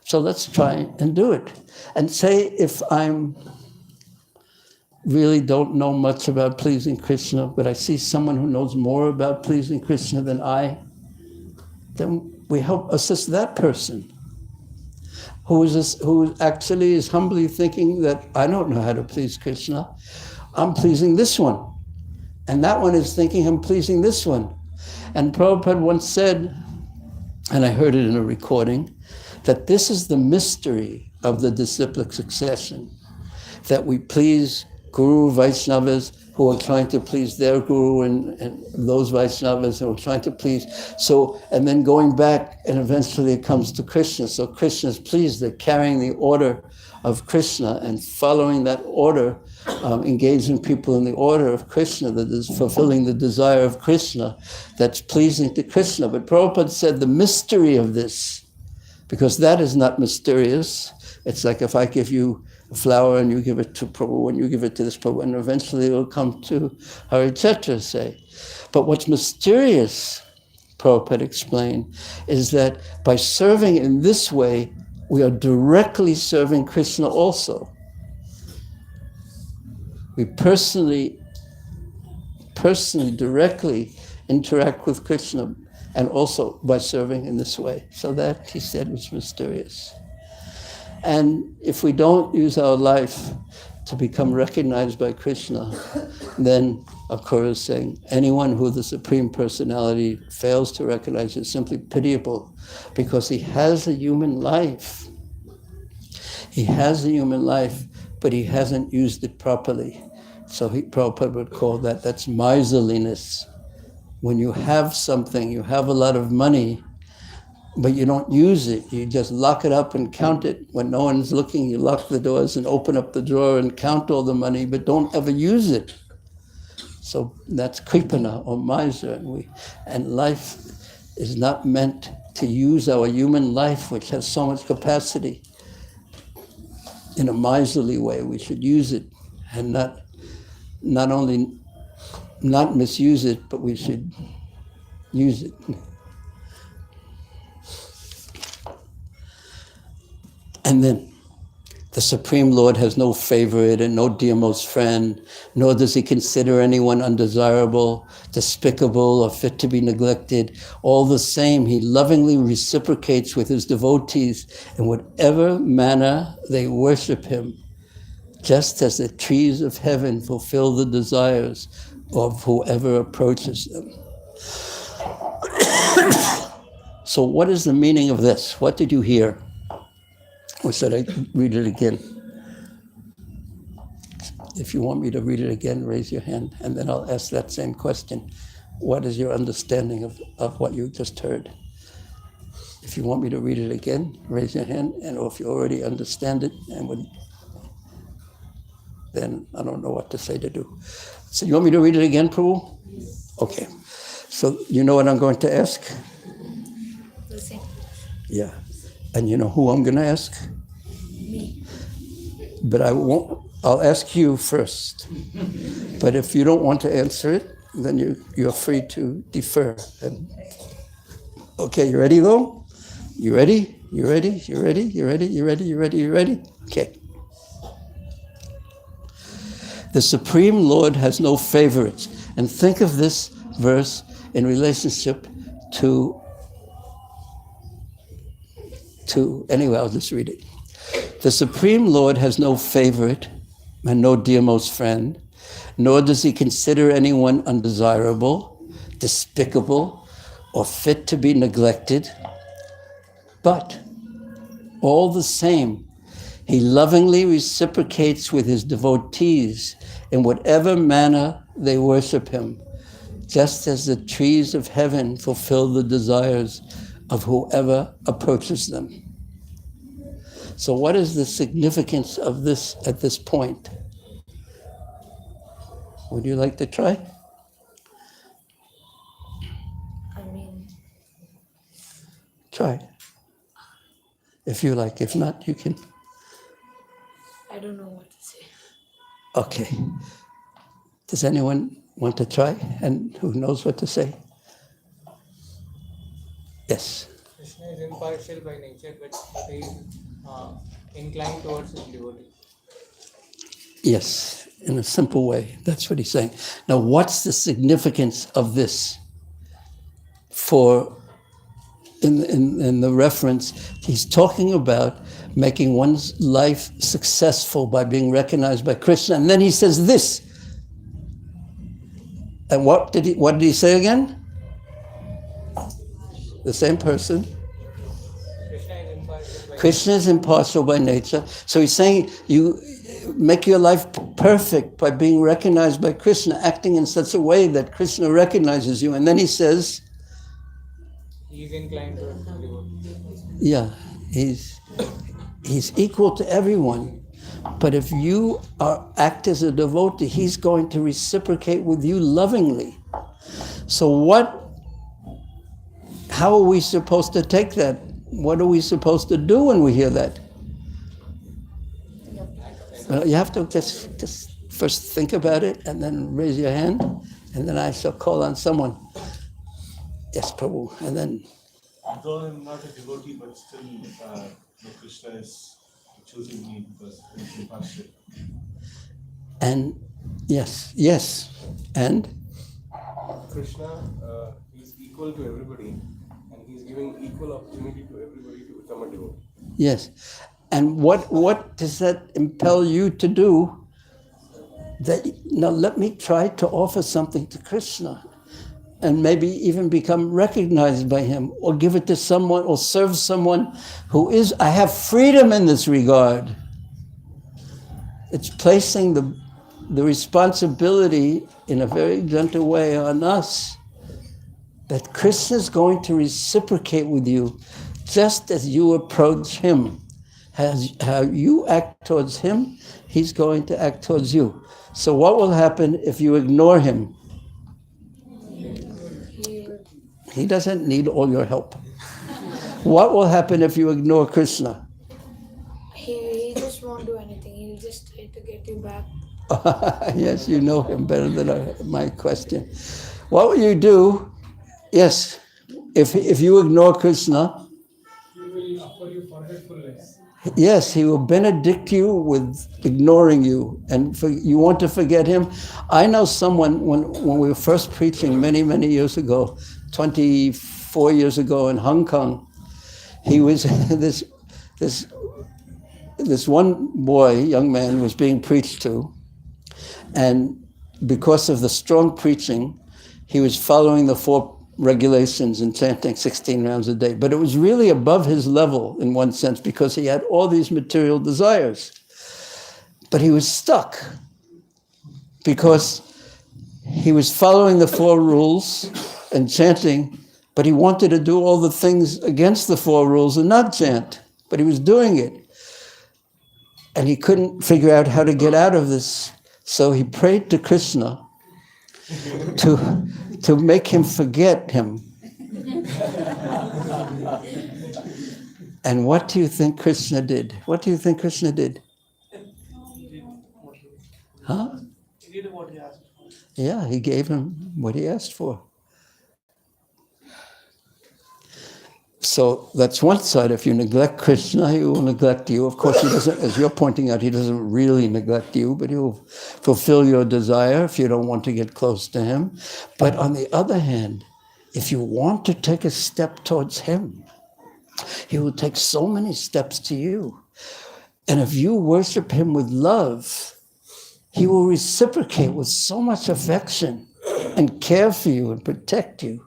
So let's try and do it. And say if I'm really don't know much about pleasing Krishna, but I see someone who knows more about pleasing Krishna than I, then we help assist that person who actually is humbly thinking that I don't know how to please Krishna. I'm pleasing this one. And that one is thinking I'm pleasing this one. And Prabhupada once said, and I heard it in a recording, that this is the mystery of the disciplic succession, that we please Guru Vaishnavas who are trying to please their Guru and those Vaishnavas who are trying to please. So, and then going back and eventually it comes to Krishna. So Krishna is pleased, they're carrying the order of Krishna and following that order, engaging people in the order of Krishna, that is fulfilling the desire of Krishna, that's pleasing to Krishna. But Prabhupada said the mystery of this, because that is not mysterious. It's like if I give you a flower and you give it to Prabhu and you give it to this Prabhu, and eventually it will come to Harichatra, say. But what's mysterious, Prabhupada explained, is that by serving in this way, we are directly serving Krishna also. We personally, directly interact with Krishna, and also by serving in this way. So that, he said, was mysterious. And if we don't use our life to become recognized by Krishna, then Akura is saying, anyone who the Supreme Personality fails to recognize is simply pitiable, because he has a human life. He has a human life, but he hasn't used it properly. So Prabhupada would call that's miserliness. When you have something, you have a lot of money, but you don't use it. You just lock it up and count it. When no one's looking, you lock the doors and open up the drawer and count all the money, but don't ever use it. So that's kripana, or miser. And life is not meant to use our human life, which has so much capacity, in a miserly way. We should use it, and not only not misuse it, but we should use it. And then, the Supreme Lord has no favorite and no dearmost friend, nor does he consider anyone undesirable, despicable, or fit to be neglected. All the same, he lovingly reciprocates with his devotees in whatever manner they worship him, just as the trees of heaven fulfill the desires of whoever approaches them. So what is the meaning of this? What did you hear? Or should I read it again? If you want me to read it again, raise your hand, and then I'll ask that same question. What is your understanding of what you just heard? If you want me to read it again, raise your hand, and or if you already understand it, then I don't know what to say to do. So you want me to read it again, Prabhu? Okay. So you know what I'm going to ask?
The same.
Yeah. And you know who I'm going to ask?
Me.
But I'll ask you first. But if you don't want to answer it, then you're free to defer. Okay, you ready though? You ready? You ready? You ready? You ready? You ready? You ready? You ready? Okay. The Supreme Lord has no favorites. And think of this verse in relationship to anyway, I'll just read it. The Supreme Lord has no favorite and no dearmost friend, nor does he consider anyone undesirable, despicable, or fit to be neglected. But all the same, he lovingly reciprocates with his devotees in whatever manner they worship him, just as the trees of heaven fulfill the desires of whoever approaches them. So what is the significance of this at this point? Would you like to try?
I mean,
Try. If you like. If not, you can.
I don't know what to say.
Okay. Does anyone want to try? And who knows what to say? Yes.
Krishna is impartial by nature, but he is inclined towards his devotee.
Yes, in a simple way. That's what he's saying. Now, what's the significance of this? In the reference, he's talking about making one's life successful by being recognized by Krishna. And then he says this. And what did he say again? The same person. Krishna is impartial by nature. So he's saying you make your life perfect by being recognized by Krishna, acting in such a way that Krishna recognizes you. And then he says,
he is inclined towards his devotee.
yeah, he's equal to everyone. But if you act as a devotee, he's going to reciprocate with you lovingly. So how are we supposed to take that? What are we supposed to do when we hear that? Well, you have to just first think about it and then raise your hand, and then I shall call on someone. Yes, Prabhu. And then.
Though I'm not a devotee, but still, Krishna is choosing me because he's compassionate.
And yes, and
Krishna, he's equal to everybody, and he's giving equal opportunity to everybody to become a devotee.
yes. And what does that impel you to do? Now let me try to offer something to Krishna, and maybe even become recognized by him, or give it to someone, or serve someone who is. I have freedom in this regard. It's placing the responsibility in a very gentle way on us, that Krishna is going to reciprocate with you just as you approach him. How you act towards him, he's going to act towards you. So what will happen if you ignore him? He doesn't need all your help. What will happen if you ignore Krishna?
He just won't do anything. He'll just try to get you back.
Yes, you know him better than my question. What will you do? Yes, if you ignore Krishna,
He will offer you forgetfulness.
yes, he will benedict you with ignoring you, and you want to forget him. I know someone, when we were first preaching many, many years ago, 24 years ago in Hong Kong, he was this one boy, young man, was being preached to, and because of the strong preaching, he was following the 4 regulations and chanting 16 rounds a day. But it was really above his level in one sense, because he had all these material desires. But he was stuck because he was following the 4 rules and chanting, but he wanted to do all the things against the 4 rules and not chant, but he was doing it. And he couldn't figure out how to get out of this. So he prayed to Krishna to make him forget him. And what do you think Krishna did? What do you think Krishna did? Huh?
He did what he asked for.
Yeah, he gave him what he asked for. So that's one side. If you neglect Krishna, he will neglect you. Of course, he doesn't, as you're pointing out, he doesn't really neglect you, but he will fulfill your desire if you don't want to get close to him. But on the other hand, if you want to take a step towards him, he will take so many steps to you. And if you worship him with love, he will reciprocate with so much affection and care for you and protect you.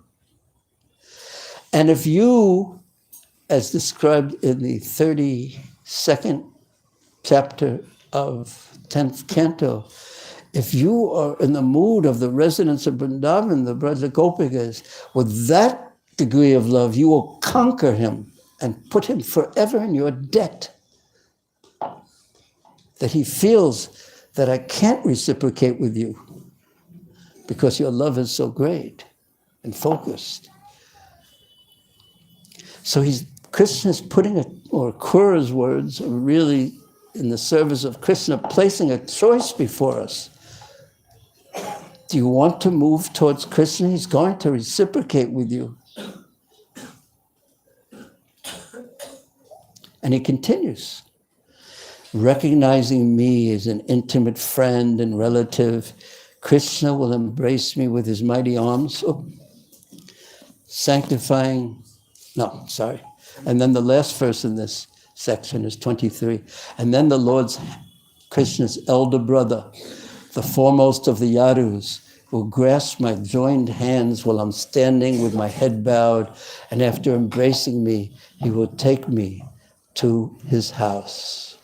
And if you, as described in the 32nd chapter of 10th canto, if you are in the mood of the residents of Vrindavan, the Braja Gopikas, with that degree of love, you will conquer him and put him forever in your debt. That he feels that I can't reciprocate with you because your love is so great and focused. So Krishna's putting or Kura's words are really in the service of Krishna, placing a choice before us. Do you want to move towards Krishna? He's going to reciprocate with you. And he continues, recognizing me as an intimate friend and relative, Krishna will embrace me with his mighty arms, And then the last verse in this section is 23. And then the Lord's, Krishna's elder brother, the foremost of the Yadus, will grasp my joined hands while I'm standing with my head bowed, and after embracing me, he will take me to his house.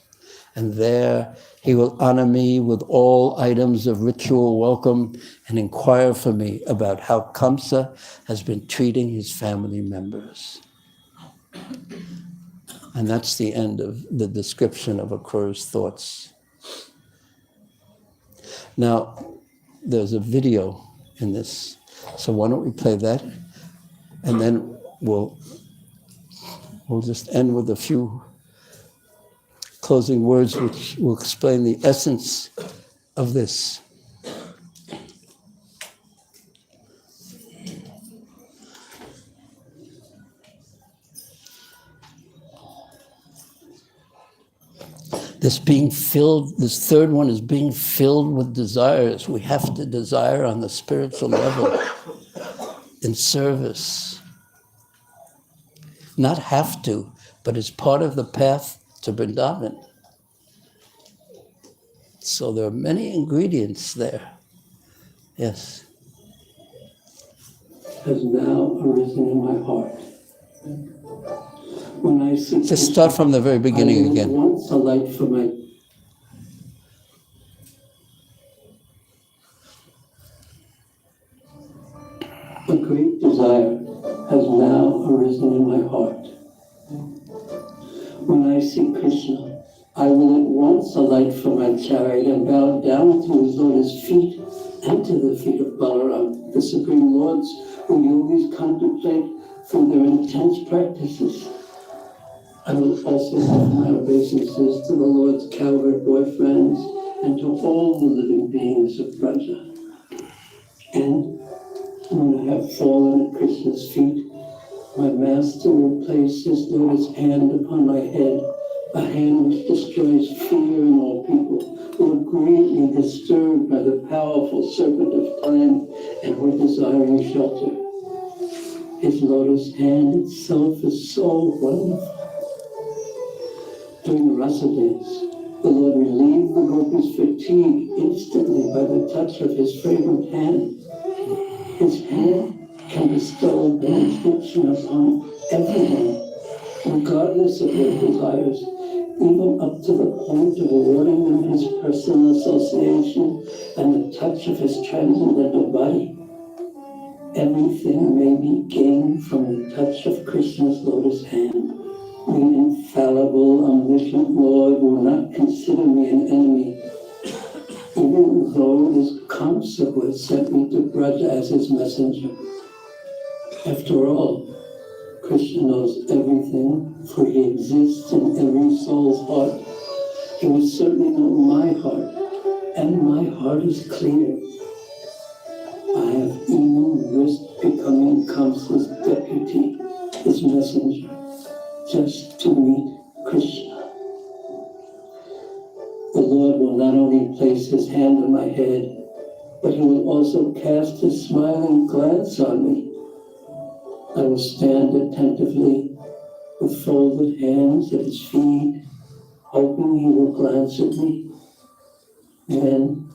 And there he will honor me with all items of ritual welcome and inquire for me about how Kamsa has been treating his family members. And that's the end of the description of Akrura's thoughts. Now, there's a video in this, so why don't we play that, and then we'll just end with a few closing words which will explain the essence of this. This being filled, this third one is being filled with desires. We have to desire on the spiritual level in service. Not have to, but it's part of the path to Vrindavan. So there are many ingredients there. Yes. Has now arisen in my heart. When I see just start from the very beginning again. Once a light for my a great desire has now arisen in my heart. When I see Krishna, I will at once alight from my chariot and bow down to his lotus feet and to the feet of Balaram, the Supreme Lords who yogis contemplate through their intense practices. I will also offer my obeisances to the Lord's cowherd boyfriends and to all the living beings of Braja. And when I have fallen at Krishna's feet, my master will place his lotus hand upon my head, a hand which destroys fear in all people, who are greatly disturbed by the powerful serpent of time and who are desiring shelter. His lotus hand itself is so wonderful. During the Rasa days, the Lord relieved the gopis' fatigue instantly by the touch of his fragrant hand. His hand can bestow benediction upon everyone, regardless of their desires, even up to the point of awarding them his personal association and the touch of his transcendental body. Everything may be gained from the touch of Krishna's lotus hand. The infallible, omniscient Lord will not consider me an enemy, even though it is Kamsa who has sent me to Braja as his messenger. After all, Krishna knows everything, for he exists in every soul's heart. He will certainly know my heart, and my heart is clear. I have even risked becoming Kamsa's deputy, his messenger, just to meet Krishna. The Lord will not only place his hand on my head, but he will also cast his smiling glance on me. I will stand attentively with folded hands at his feet, hoping he will glance at me. Then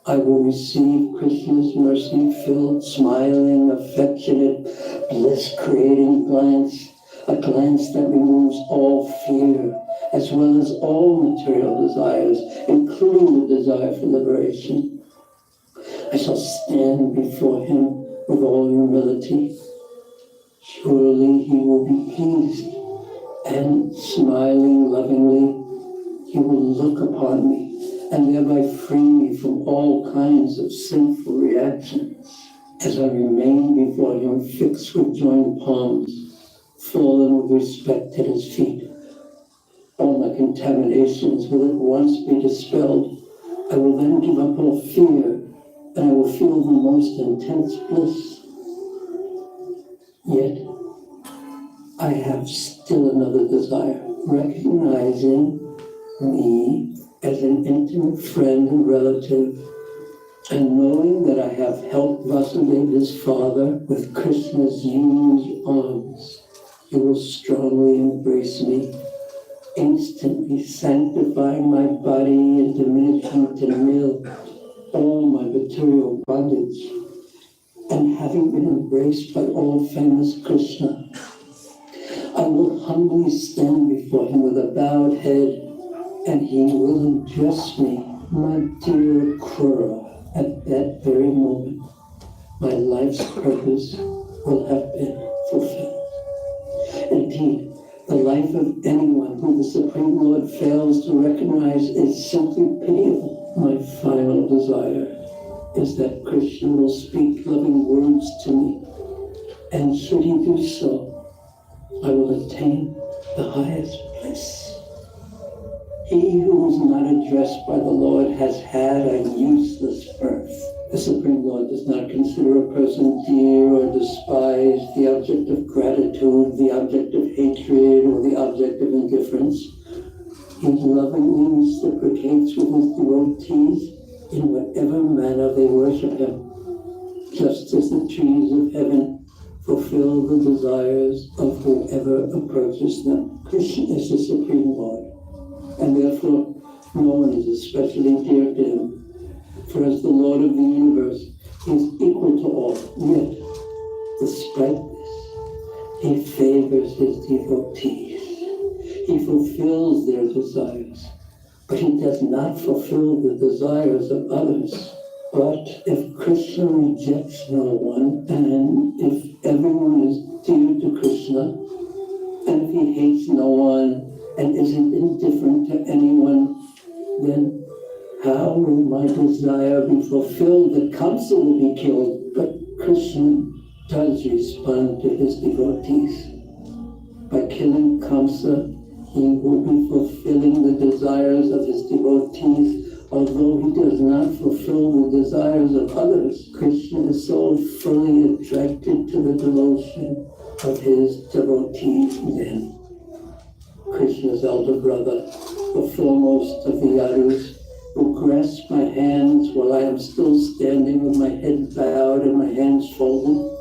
I will receive Krishna's mercy-filled, smiling, affectionate, bliss-creating glance, a glance that removes all fear, as well as all material desires, including the desire for liberation. I shall stand before him with all humility. Surely he will be pleased, and smiling lovingly, he will look upon me and thereby free me from all kinds of sinful reactions. As I remain before him, fixed with joined palms, fallen with respect at his feet, all my contaminations will at once be dispelled. I will then give up all fear, and I will feel the most intense bliss. Yet, I have still another desire, recognizing me as an intimate friend and relative, and knowing that I have helped Vasudeva, his father, with Krishna's huge arms. He will strongly embrace me, instantly sanctifying my body and diminishing to nil all my material bondage. And having been embraced by all famous Krishna, I will humbly stand before him with a bowed head, and he will address me, my dear Krura. At that very moment, my life's purpose will have been fulfilled. Indeed, the life of anyone who the Supreme Lord fails to recognize is simply pitiable. My final desire is that Krishna will speak loving words to me, and should he do so, I will attain the highest bliss. He who is not addressed by the Lord has had a useless birth. The Supreme Lord does not consider a person dear or despised, the object of gratitude, the object of hatred, or the object of indifference. He lovingly reciprocates with his devotees in whatever manner they worship him, just as the trees of heaven fulfill the desires of whoever approaches them. Krishna is the Supreme Lord, and therefore no one is especially dear to him. For as the Lord of the universe, he is equal to all. Yet, despite this, he favors his devotees. He fulfills their desires, but he does not fulfill the desires of others. But if Krishna rejects no one, and if everyone is dear to Krishna, and if he hates no one, and isn't indifferent to anyone, then how will my desire be fulfilled that Kamsa will be killed? But Krishna does respond to his devotees. By killing Kamsa, he will be fulfilling the desires of his devotees, although he does not fulfill the desires of others. Krishna is so fully attracted to the devotion of his devotees then. Krishna's elder brother, the foremost of the Yadus, who grasps my hands while I am still standing with my head bowed and my hands folded,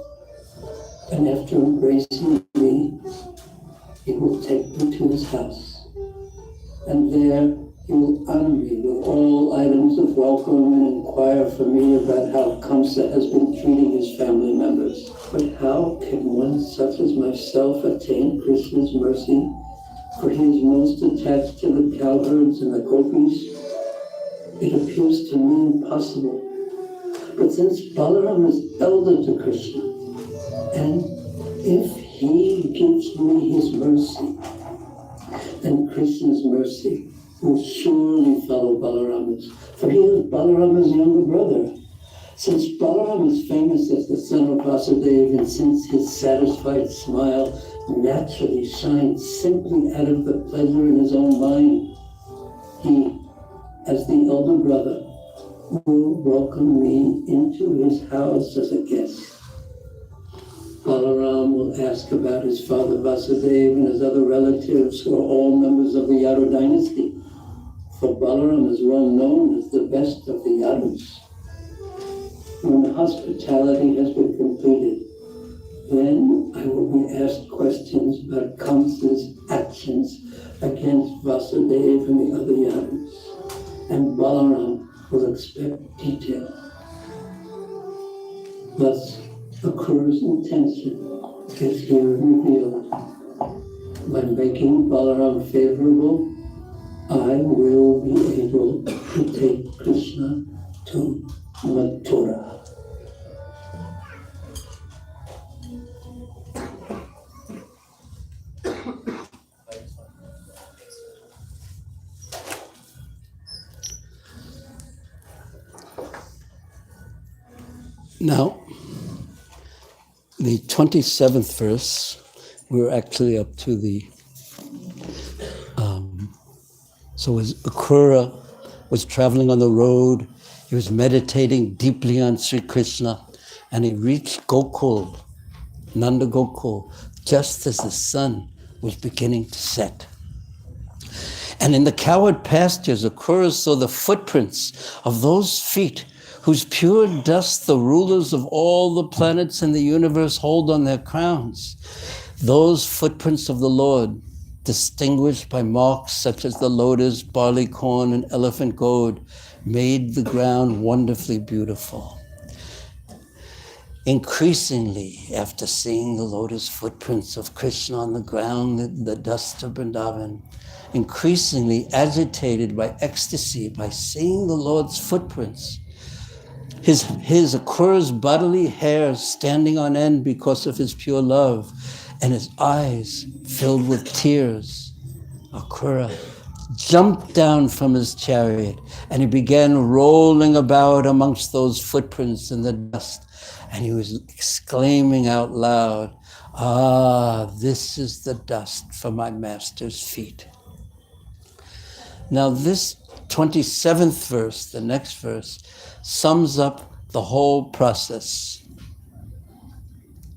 and after embracing me, he will take me to his house, and there he will honor me with all items of welcome and inquire for me about how Kamsa has been treating his family members. But how can one such as myself attain Krishna's mercy? For he is most attached to the cowherds and the gopis. It appears to me impossible. But since Balaram is elder to Krishna, and if he gives me his mercy, then Krishna's mercy will surely follow Balarama's, for he is Balarama's younger brother. Since Balaram is famous as the son of Vasudeva, and since his satisfied smile naturally shines simply out of the pleasure in his own mind, he, as the elder brother, will welcome me into his house as a guest. Balaram will ask about his father Vasudeva and his other relatives, who are all members of the Yadu dynasty, for Balaram is well known as the best of the Yadus. When the hospitality has been completed, then I will be asked questions about Kamsa's actions against Vasudeva and the other Yadus, and Balaram will expect detail. Thus, Akrura's intention is here revealed. By making Balaram favorable, I will be able to take Krishna to Mathura. Now, the 27th verse, we're actually up to the, so as Akrura was traveling on the road, he was meditating deeply on Sri Krishna, and he reached Gokul, Nanda Gokul, just as the sun was beginning to set. And in the covered pastures, Akrura saw the footprints of those feet whose pure dust the rulers of all the planets in the universe hold on their crowns. Those footprints of the Lord, distinguished by marks such as the lotus, barley corn, and elephant goad, made the ground wonderfully beautiful. Increasingly, after seeing the lotus footprints of Krishna on the ground in the dust of Vrindavan, increasingly agitated by ecstasy by seeing the Lord's footprints, his Akrura's bodily hair standing on end because of his pure love, and his eyes filled with tears, Akrura jumped down from his chariot, and he began rolling about amongst those footprints in the dust, and he was exclaiming out loud, "Ah, this is the dust from my master's feet." Now this 27th verse, the next verse, sums up the whole process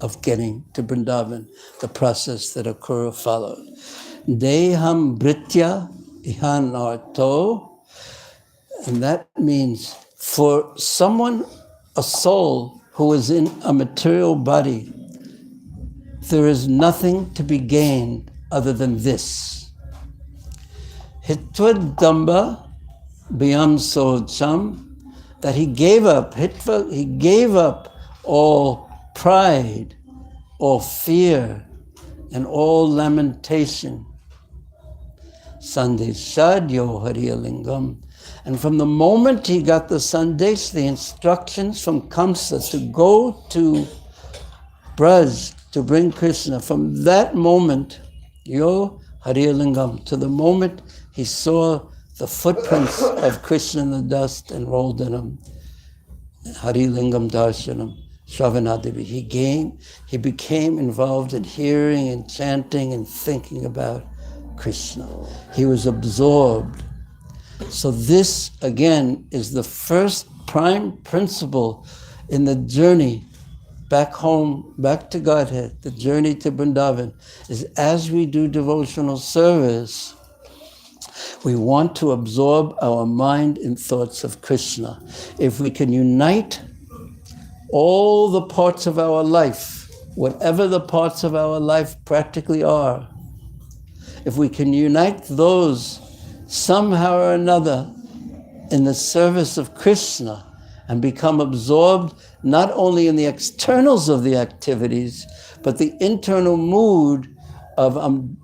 of getting to Vrindavan, the process that Akrura followed. Deham Britya Ihan Arto, and that means for someone, a soul who is in a material body, there is nothing to be gained other than this. Hitva Damba Bhyam Socham, that he gave up, he gave up all pride, all fear, and all lamentation. Sandeshadyo Hariyalingam. And from the moment he got the Sandesh, the instructions from Kamsa to go to Braj to bring Krishna, from that moment, Yo Hariyalingam, to the moment he saw the footprints of Krishna in the dust and rolled in them, Harilingam Darshanam, Shravanadivi, he became involved in hearing and chanting and thinking about Krishna. He was absorbed. So this, again, is the first prime principle in the journey back home, back to Godhead, the journey to Vrindavan, is as we do devotional service, we want to absorb our mind in thoughts of Krishna. If we can unite all the parts of our life, whatever the parts of our life practically are, if we can unite those somehow or another in the service of Krishna and become absorbed not only in the externals of the activities, but the internal mood of I'm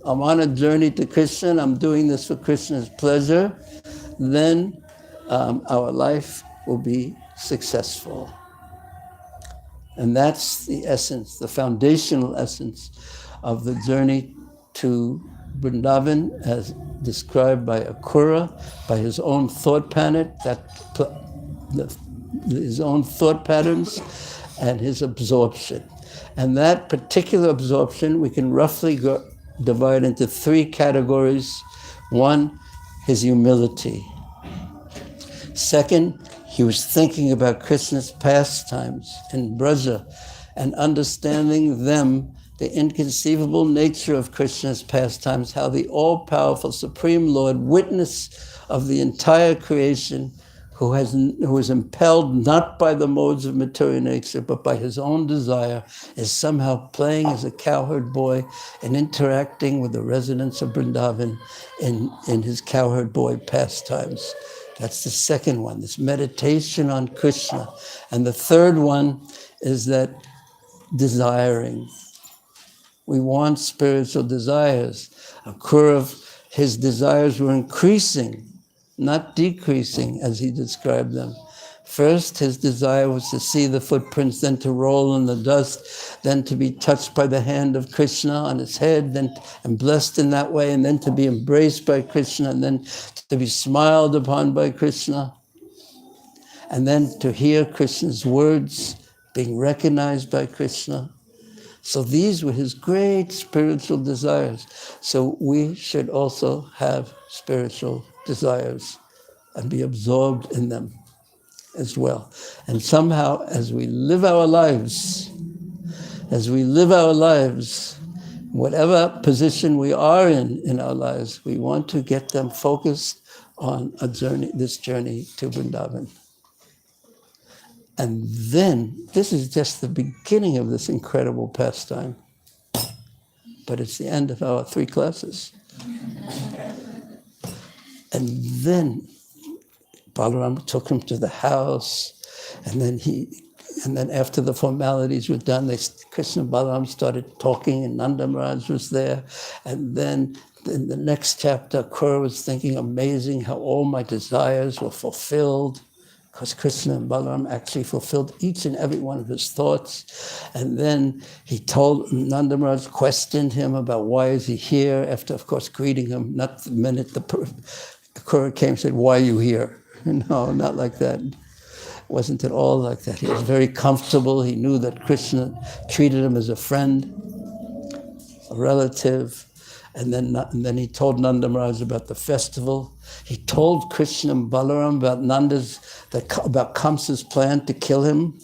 on a journey to Krishna, I'm doing this for Krishna's pleasure, then our life will be successful. And that's the essence, the foundational essence of the journey to Vrindavan, as described by Akrura, by his own thought pattern, his own thought patterns, and his absorption. And that particular absorption we can roughly divide into three categories. One, his humility. Second, he was thinking about Krishna's pastimes in Braja and understanding them, the inconceivable nature of Krishna's pastimes, how the all-powerful Supreme Lord, witness of the entire creation, who is impelled not by the modes of material nature, but by his own desire, is somehow playing as a cowherd boy and interacting with the residents of Vrindavan in his cowherd boy pastimes. That's the second one, this meditation on Krishna. And the third one is that desiring. We want spiritual desires. Akrura, his desires were increasing, not decreasing as he described them. First, his desire was to see the footprints, then to roll in the dust, then to be touched by the hand of Krishna on his head, then and blessed in that way, and then to be embraced by Krishna, and then to be smiled upon by Krishna, and then to hear Krishna's words being recognized by Krishna. So these were his great spiritual desires. So we should also have spiritual desires and be absorbed in them as well. And somehow, as we live our lives, whatever position we are in our lives, we want to get them focused on this journey to Vrindavan. And then, this is just the beginning of this incredible pastime, but it's the end of our 3 classes. And then Balaram took him to the house, and then after the formalities were done, Krishna and Balaram started talking, and Nanda Maharaj was there. And then in the next chapter, Akrura was thinking, amazing how all my desires were fulfilled, because Krishna and Balaram actually fulfilled each and every one of his thoughts. And then he told, Nanda Maharaj questioned him about why is he here, after, of course, greeting him, not the minute Akrura came and said, why are you here? No, not like that. It wasn't at all like that. He was very comfortable. He knew that Krishna treated him as a friend, a relative. And then he told Nanda Maharaj about the festival. He told Krishna and Balaram about Kamsa's plan to kill him.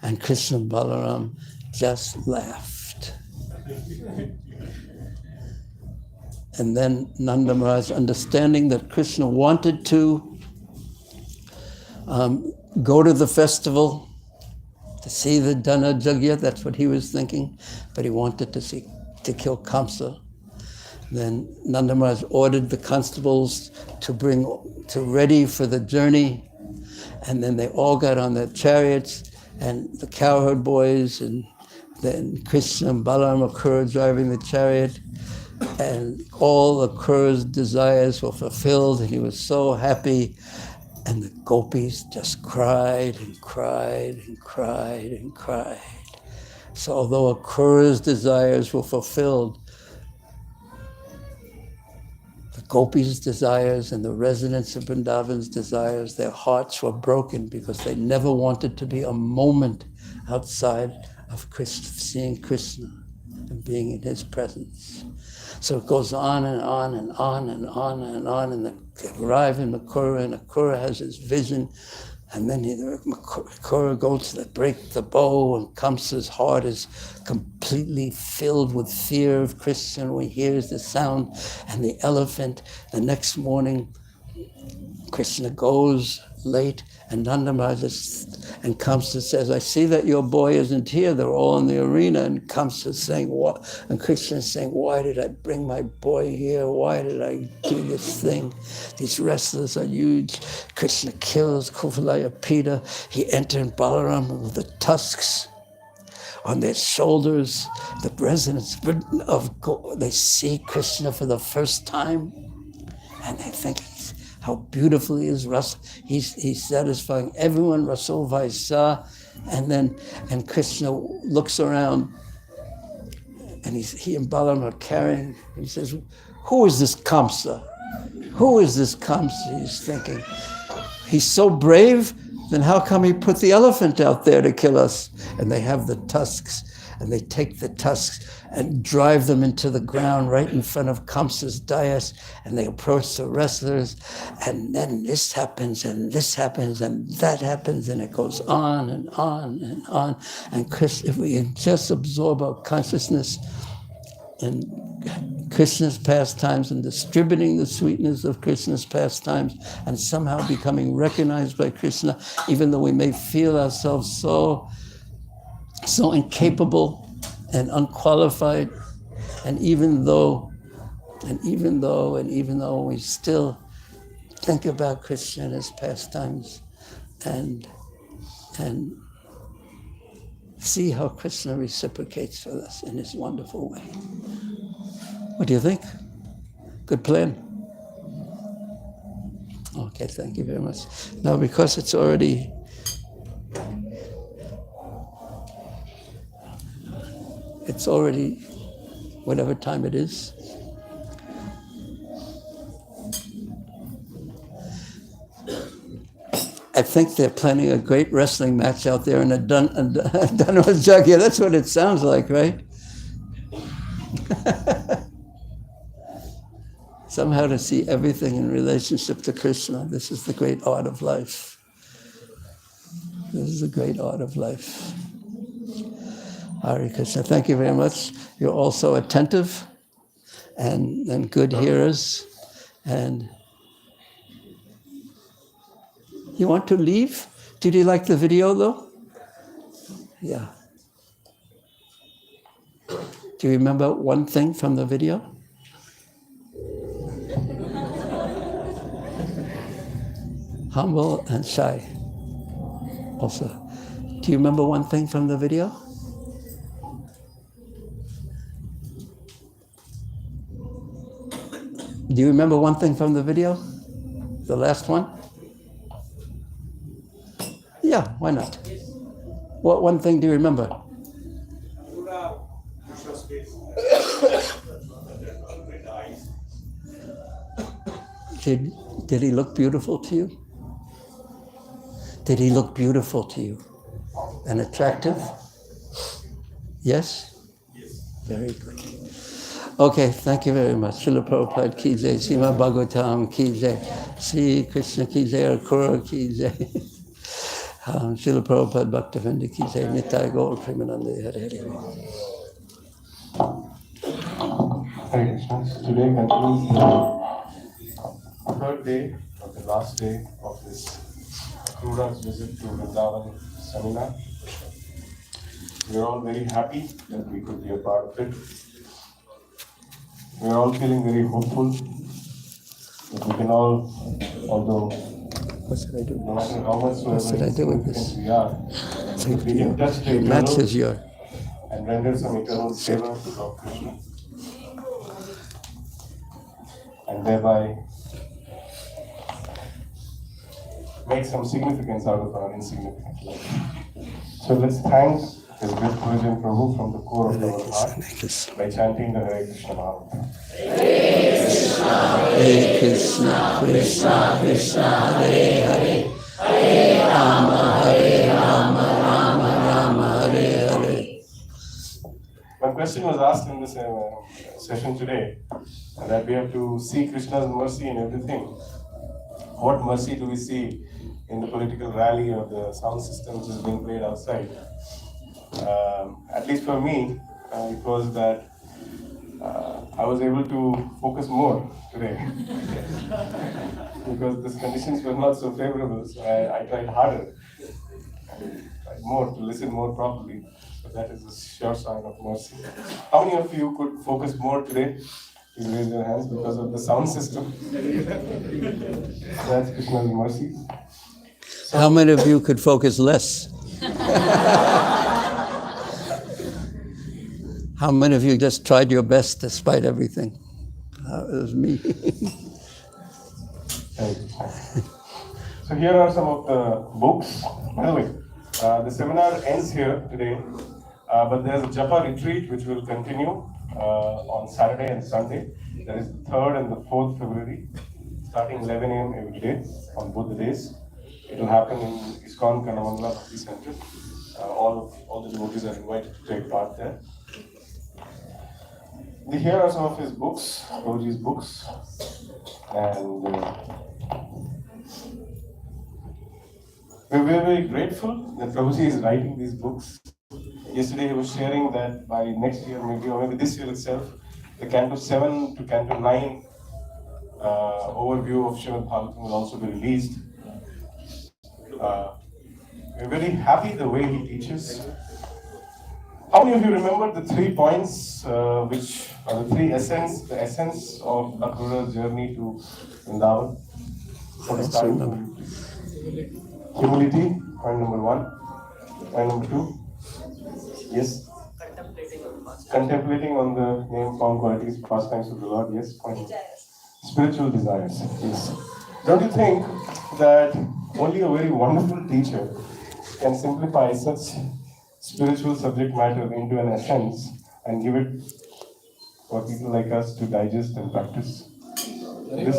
And Krishna and Balaram just laughed. And then Nanda Maharaj, understanding that Krishna wanted to go to the festival to see the Dana Yajna, that's what he was thinking, but he wanted to kill Kamsa. Then Nanda Maharaj ordered the constables to ready for the journey, and then they all got on their chariots, and the cowherd boys, and then Krishna and Balaram Akrura driving the chariot, and all Akrura's desires were fulfilled, and he was so happy. And the gopis just cried and cried and cried and cried. So although Akrura's desires were fulfilled, the gopis' desires and the residents of Vrindavan's desires, their hearts were broken because they never wanted to be a moment outside of seeing Krishna and being in his presence. So it goes on and on and on and on and on, and they arrive in Mathura, and Akrura has his vision, and then Akrura goes to break the bow, and Kamsa's heart is completely filled with fear of Krishna when he hears the sound, and the elephant. The next morning, Krishna goes late, and Nanda Maharaj and Kamsa says, I see that your boy isn't here. They're all in the arena. And Kamsa's saying, what? And Krishna is saying, why did I bring my boy here? Why did I do this thing? These wrestlers are huge. Krishna kills Kuvalaya Pita. He entered Balaram with the tusks on their shoulders. The residents they see Krishna for the first time, and they think, how beautifully is Ras. He's satisfying everyone, Rasul Vaisa. And Krishna looks around, and he and Balaram are carrying. He says, who is this Kamsa? Who is this Kamsa? He's thinking, he's so brave, then how come he put the elephant out there to kill us? And they have the tusks, and they take the tusks and drive them into the ground right in front of Kamsa's dais, and they approach the wrestlers, and then this happens, and this happens, and that happens, and it goes on and on and on. And if we can just absorb our consciousness in Krishna's pastimes and distributing the sweetness of Krishna's pastimes and somehow becoming recognized by Krishna, even though we may feel ourselves so incapable and unqualified, and even though we still think about Krishna and his pastimes and see how Krishna reciprocates with us in his wonderful way. What do you think? Good plan? Okay, thank you very much. Now, because it's already whatever time it is. I think they're planning a great wrestling match out there in a Dhanuraj Yajna. That's what it sounds like, right? Somehow to see everything in relationship to Krishna. This is the great art of life. This is the great art of life. Hare Krishna. Thank you very much. You're also attentive and good hearers. And you want to leave? Did you like the video though? Yeah. Do you remember one thing from the video? Humble and shy. Also. Do you remember one thing from the video? Do you remember one thing from the video? The last one? Yeah, why not? What one thing do you remember? Did he look beautiful to you? Did he look beautiful to you? And attractive? Yes? Yes. Very good. Okay, thank you very much. Srila Prabhupada ki jai, Srimad Bhagavatam ki jai, Sri Krishna ki jai, Akura ki jai. Srila Prabhupada Bhaktivinoda ki jai, Nitai Gaur Premanande Hare Hare.
Hare Krishna. Today concludes the third day or the last day of this Akrura's visit to Vrindavan seminar. We are all very happy that we could be a part of it. We are all feeling very hopeful that we can all, although
What should I do?
no matter how much
What should I do with this?
we are, if we can touch the
Match
eternal
is your.
and render some eternal seva to Lord Krishna, and thereby make some significance out of our insignificant life. So let's thank His great Bhurijana Prabhu from the core of our heart by chanting the Hare Krishna Mahamantra.
Hare Krishna, Krishna Krishna, Hare Hare, Hare Rama, Rama Rama, Hare Hare.
One question was asked in this session today, that we have to see Krishna's mercy in everything. What mercy do we see in the political rally or the sound system which is being played outside? At least for me, it was that I was able to focus more today because the conditions were not so favorable, so I tried harder, tried more to listen more properly. So that is a sure sign of mercy. How many of you could focus more today? Please raise your hands because of the sound system. That's Krishna's mercy.
How many of you could focus less? How many of you just tried your best despite everything? It was me.
So here are some of the books. By the way, the seminar ends here today, but there's a Japa retreat which will continue on Saturday and Sunday. That is the 3rd and the 4th February, starting 11 a.m. every day on both the days. It will happen in ISKCON Kannamangala Bhakti Center. All the devotees are invited to take part there. Here are some of his books, Prabhuji's books, and we're very grateful that Prabhuji is writing these books. Yesterday he was sharing that by next year, maybe this year itself, the Canto 7 to Canto 9 overview of Srimad Bhagavatam will also be released. We're very happy the way he teaches. How many of you remember the 3 points, which are the 3 essence, the essence of Akrura's journey to Vrindavan? Humility, point number 1. Point number 2. Yes. Contemplating on the name, form, qualities, pastimes of the Lord. Yes. Point. Spiritual desires. Yes. Don't you think that only a very wonderful teacher can simplify such spiritual subject matter into an essence and give it for people like us to digest and practice? This,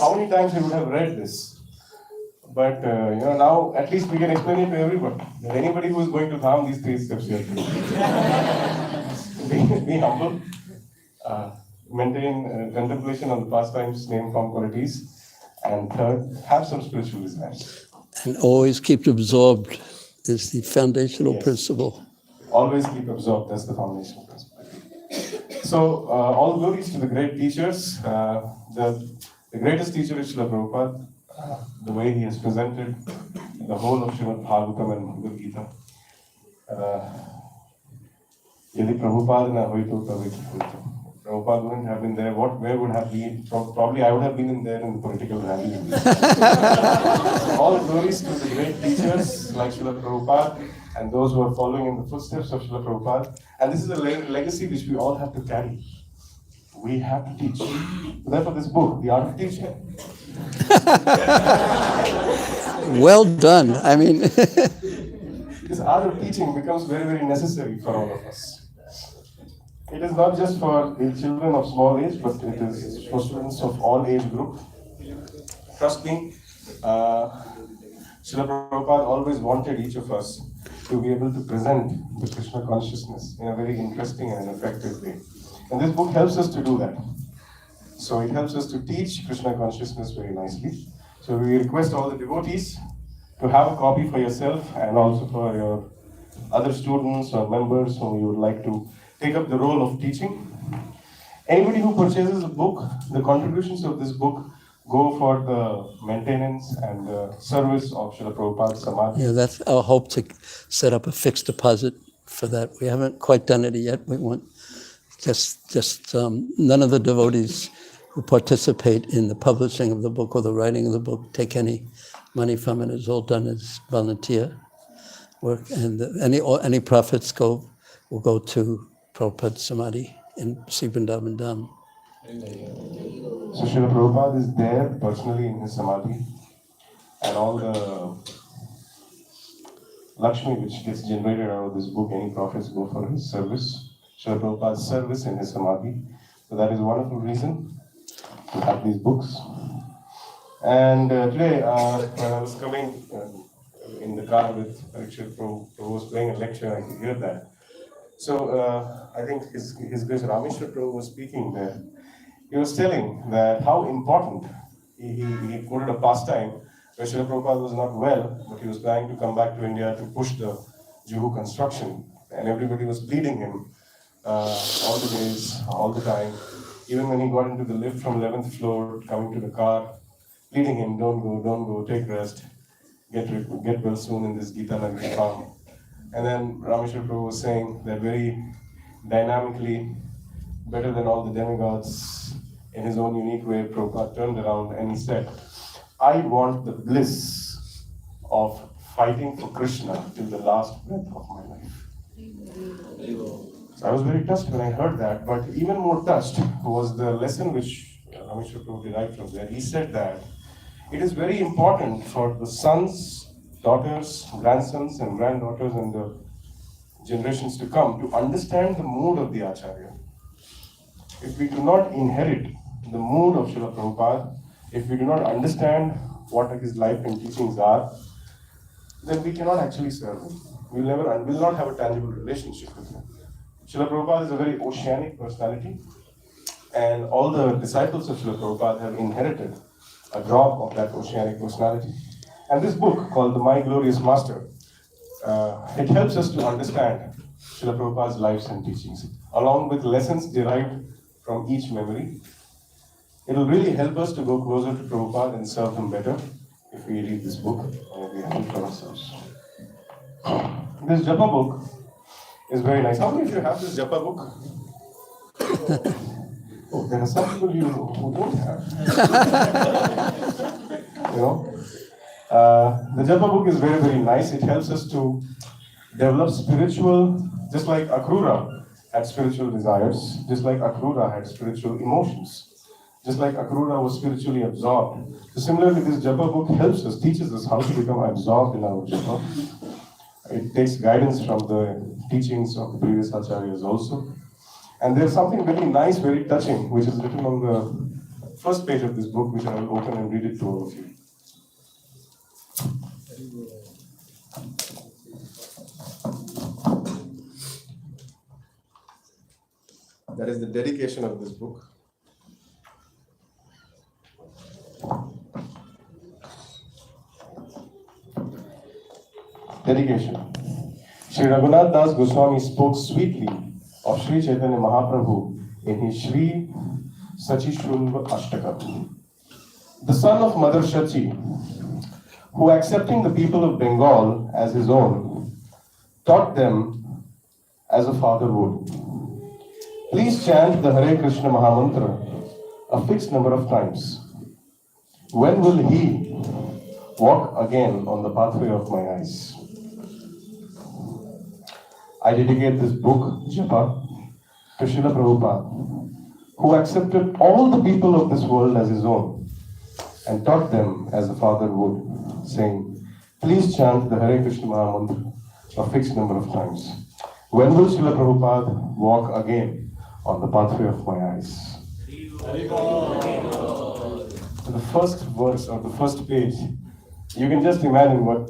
how many times we would have read this? But now at least we can explain it to everybody. That anybody who is going to harm these 3 steps here, be humble, maintain contemplation on the pastimes, name, form, qualities, and third, have some spiritual desires.
And always keep absorbed is the foundational principle.
Always keep absorbed, that's the foundational principle. So, all glories to the great teachers. The greatest teacher is Srila Prabhupada. The way he has presented the whole of Srimad Bhagavatam and Bhagavad Gita. Yadi Prabhupada na hoito tabe ki hoito. Prabhupada wouldn't have been there. Where would have been? Probably I would have been in there in the political rally. All glories to the great teachers like Srila Prabhupada and those who are following in the footsteps of Srila Prabhupada. And this is a legacy which we all have to carry. We have to teach. Therefore, this book, The Art of Teaching.
Well done. I mean,
this art of teaching becomes very, very necessary for all of us. It is not just for the children of small age, but it is for students of all age group. Trust me, Srila Prabhupada always wanted each of us to be able to present the Krishna consciousness in a very interesting and an effective way. And this book helps us to do that. So it helps us to teach Krishna consciousness very nicely. So we request all the devotees to have a copy for yourself and also for your other students or members whom you would like to take up the role of teaching. Anybody who purchases a book, the contributions of this book go for the maintenance and the service of Srila Prabhupada's Samadhi.
Yeah, that's our hope, to set up a fixed deposit for that. We haven't quite done it yet. We want just none of the devotees who participate in the publishing of the book or the writing of the book take any money from it. It's all done as volunteer work, and any profits will go to Prabhupada's Samadhi in Sri Vrindavan Dham.
So Srila Prabhupada is there personally in his Samadhi, and all the Lakshmi which gets generated out of this book, any profits go for his service, Srila Prabhupada's service in his Samadhi. So that is a wonderful reason to have these books. And today, when I was coming in the car with Parikshit, Prabhu was playing a lecture, I could hear that. So I think His Grace Rameshwar Prabhu was speaking there. He was telling that how important, he quoted a pastime where Srila Prabhupada was not well, but he was planning to come back to India to push the Juhu construction. And everybody was pleading him all the days, all the time. Even when he got into the lift from 11th floor, coming to the car, pleading him, don't go, take rest, get well soon in this Gita Nagari farm. And then Rameshwar Prabhu was saying that very dynamically, better than all the demigods, in his own unique way, Prabhupada turned around and he said, I want the bliss of fighting for Krishna till the last breath of my life. So I was very touched when I heard that, but even more touched was the lesson which Rameshwar Prabhu derived from there. He said that it is very important for the sons, daughters, grandsons and granddaughters and the generations to come to understand the mood of the Acharya. If we do not inherit the mood of Srila Prabhupada, if we do not understand what his life and teachings are, then we cannot actually serve him. We will not have a tangible relationship with him. Srila Prabhupada is a very oceanic personality, and all the disciples of Srila Prabhupada have inherited a drop of that oceanic personality. And this book called The My Glorious Master, it helps us to understand Srila Prabhupada's lives and teachings, along with lessons derived from each memory. It will really help us to go closer to Prabhupada and serve him better if we read this book and we have it for ourselves. This Japa book is very nice. How many of you have this Japa book? Oh, there are some people who don't have. The Japa book is very, very nice. It helps us to develop spiritual, just like Akrura had spiritual desires, just like Akrura had spiritual emotions, just like Akrura was spiritually absorbed. So similarly, this Japa book helps us, teaches us how to become absorbed in our Japa. It takes guidance from the teachings of the previous Acharyas also. And there's something very nice, very touching, which is written on the first page of this book, which I will open and read it to all of you. That is the dedication of this book. Dedication. Sri Raghunath Das Goswami spoke sweetly of Sri Chaitanya Mahaprabhu in his Sri Sachishunva Ashtaka. The son of Mother Shachi, who accepting the people of Bengal as his own, taught them as a father would. Please chant the Hare Krishna Mahamantra a fixed number of times. When will he walk again on the pathway of my eyes? I dedicate this book, Japa, to Srila Prabhupada, who accepted all the people of this world as his own and taught them as a father would, saying, please chant the Hare Krishna Mahamantra a fixed number of times. When will Srila Prabhupada walk again on the pathway of my eyes? The first verse or the first page, you can just imagine what,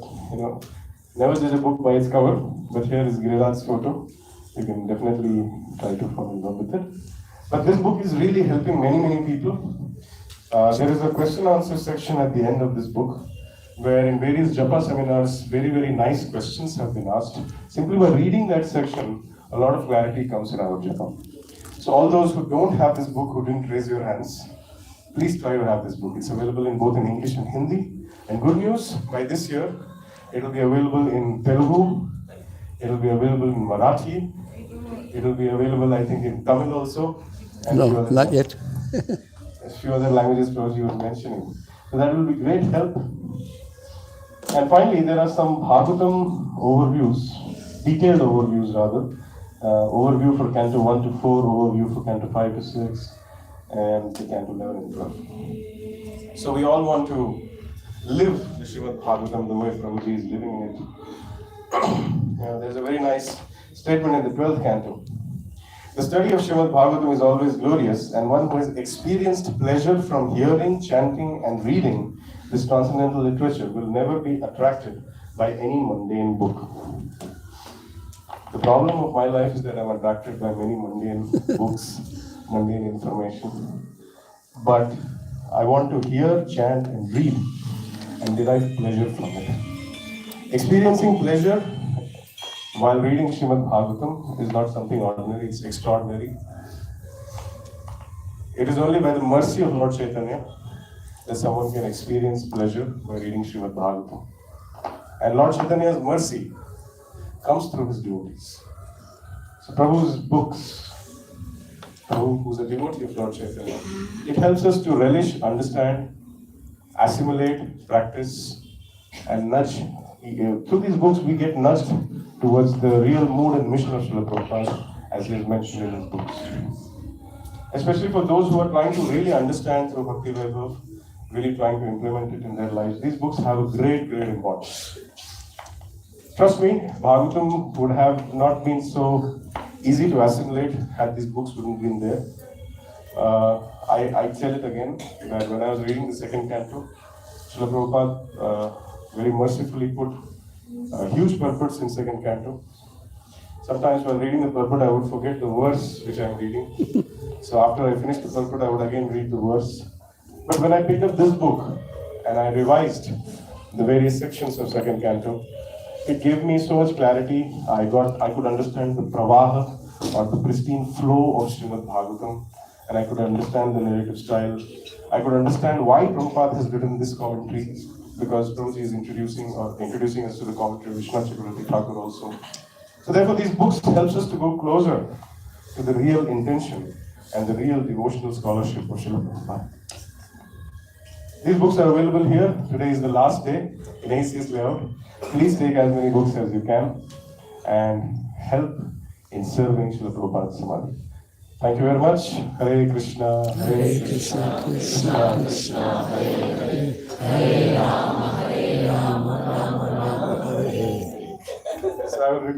Never judge a book by its cover, but here is Giriraj's photo. You can definitely try to fall in love with it. But this book is really helping many, many people. There is a question answer section at the end of this book, where in various japa seminars, very, very nice questions have been asked. Simply by reading that section, a lot of clarity comes in our japa. So all those who don't have this book, who didn't raise your hands, please try to have this book. It's available in both in English and Hindi. And good news, by this year, it will be available in Telugu, it will be available in Marathi, it will be available, I think, in Tamil also. And
No, not yet.
a few other languages Prabhuji was mentioning. So that will be great help. And finally, there are some Bhagavatam overviews, detailed overviews rather. Overview for Canto 1 to 4, overview for Canto 5 to 6, and the Canto 11 and 12. So we all want to live the Srimad Bhagavatam the way Prabhuji is living in it. There's a very nice statement in the 12th Canto. The study of Srimad Bhagavatam is always glorious, and one who has experienced pleasure from hearing, chanting, and reading this transcendental literature will never be attracted by any mundane book. The problem of my life is that I'm attracted by many mundane books, mundane information. But I want to hear, chant, and read and derive pleasure from it. Experiencing pleasure while reading Srimad Bhagavatam is not something ordinary, it's extraordinary. It is only by the mercy of Lord Chaitanya that someone can experience pleasure by reading Srimad Bhagavatam. And Lord Chaitanya's mercy comes through his devotees. So Prabhu's books, Prabhu, who's a devotee of Lord Chaitanya, it helps us to relish, understand, assimilate, practice, and nudge. Through these books, we get nudged towards the real mood and mission of Srila Prabhupada, as he is mentioned in his books. Especially for those who are trying to really understand through Bhakti Vaibhav, really trying to implement it in their lives, these books have a great, great importance. Trust me, Bhagavatam would have not been so easy to assimilate had these books wouldn't been there. I tell it again, that when I was reading the second canto, Srila Prabhupada very mercifully put huge purports in second canto. Sometimes while reading the purport, I would forget the verse which I am reading. So after I finished the purport, I would again read the verse. But when I picked up this book and I revised the various sections of second canto, it gave me so much clarity. I could understand the pravaha, or the pristine flow of Srimad Bhagavatam, and I could understand the narrative style. I could understand why Prabhupada has written this commentary, because Prabhuji is introducing us to the commentary of Vishwanath Chakravarti Thakur also. So therefore these books helps us to go closer to the real intention and the real devotional scholarship of Srila Prabhupada. These books are available here. Today is the last day in ACS layout. Please take as many books as you can and help in serving Srila Prabhupada's Samadhi. Thank you very much. Hare Krishna, Hare Krishna, Krishna Krishna, Hare Hare, Hare Rama, Rama Rama, Hare Hare. So I will request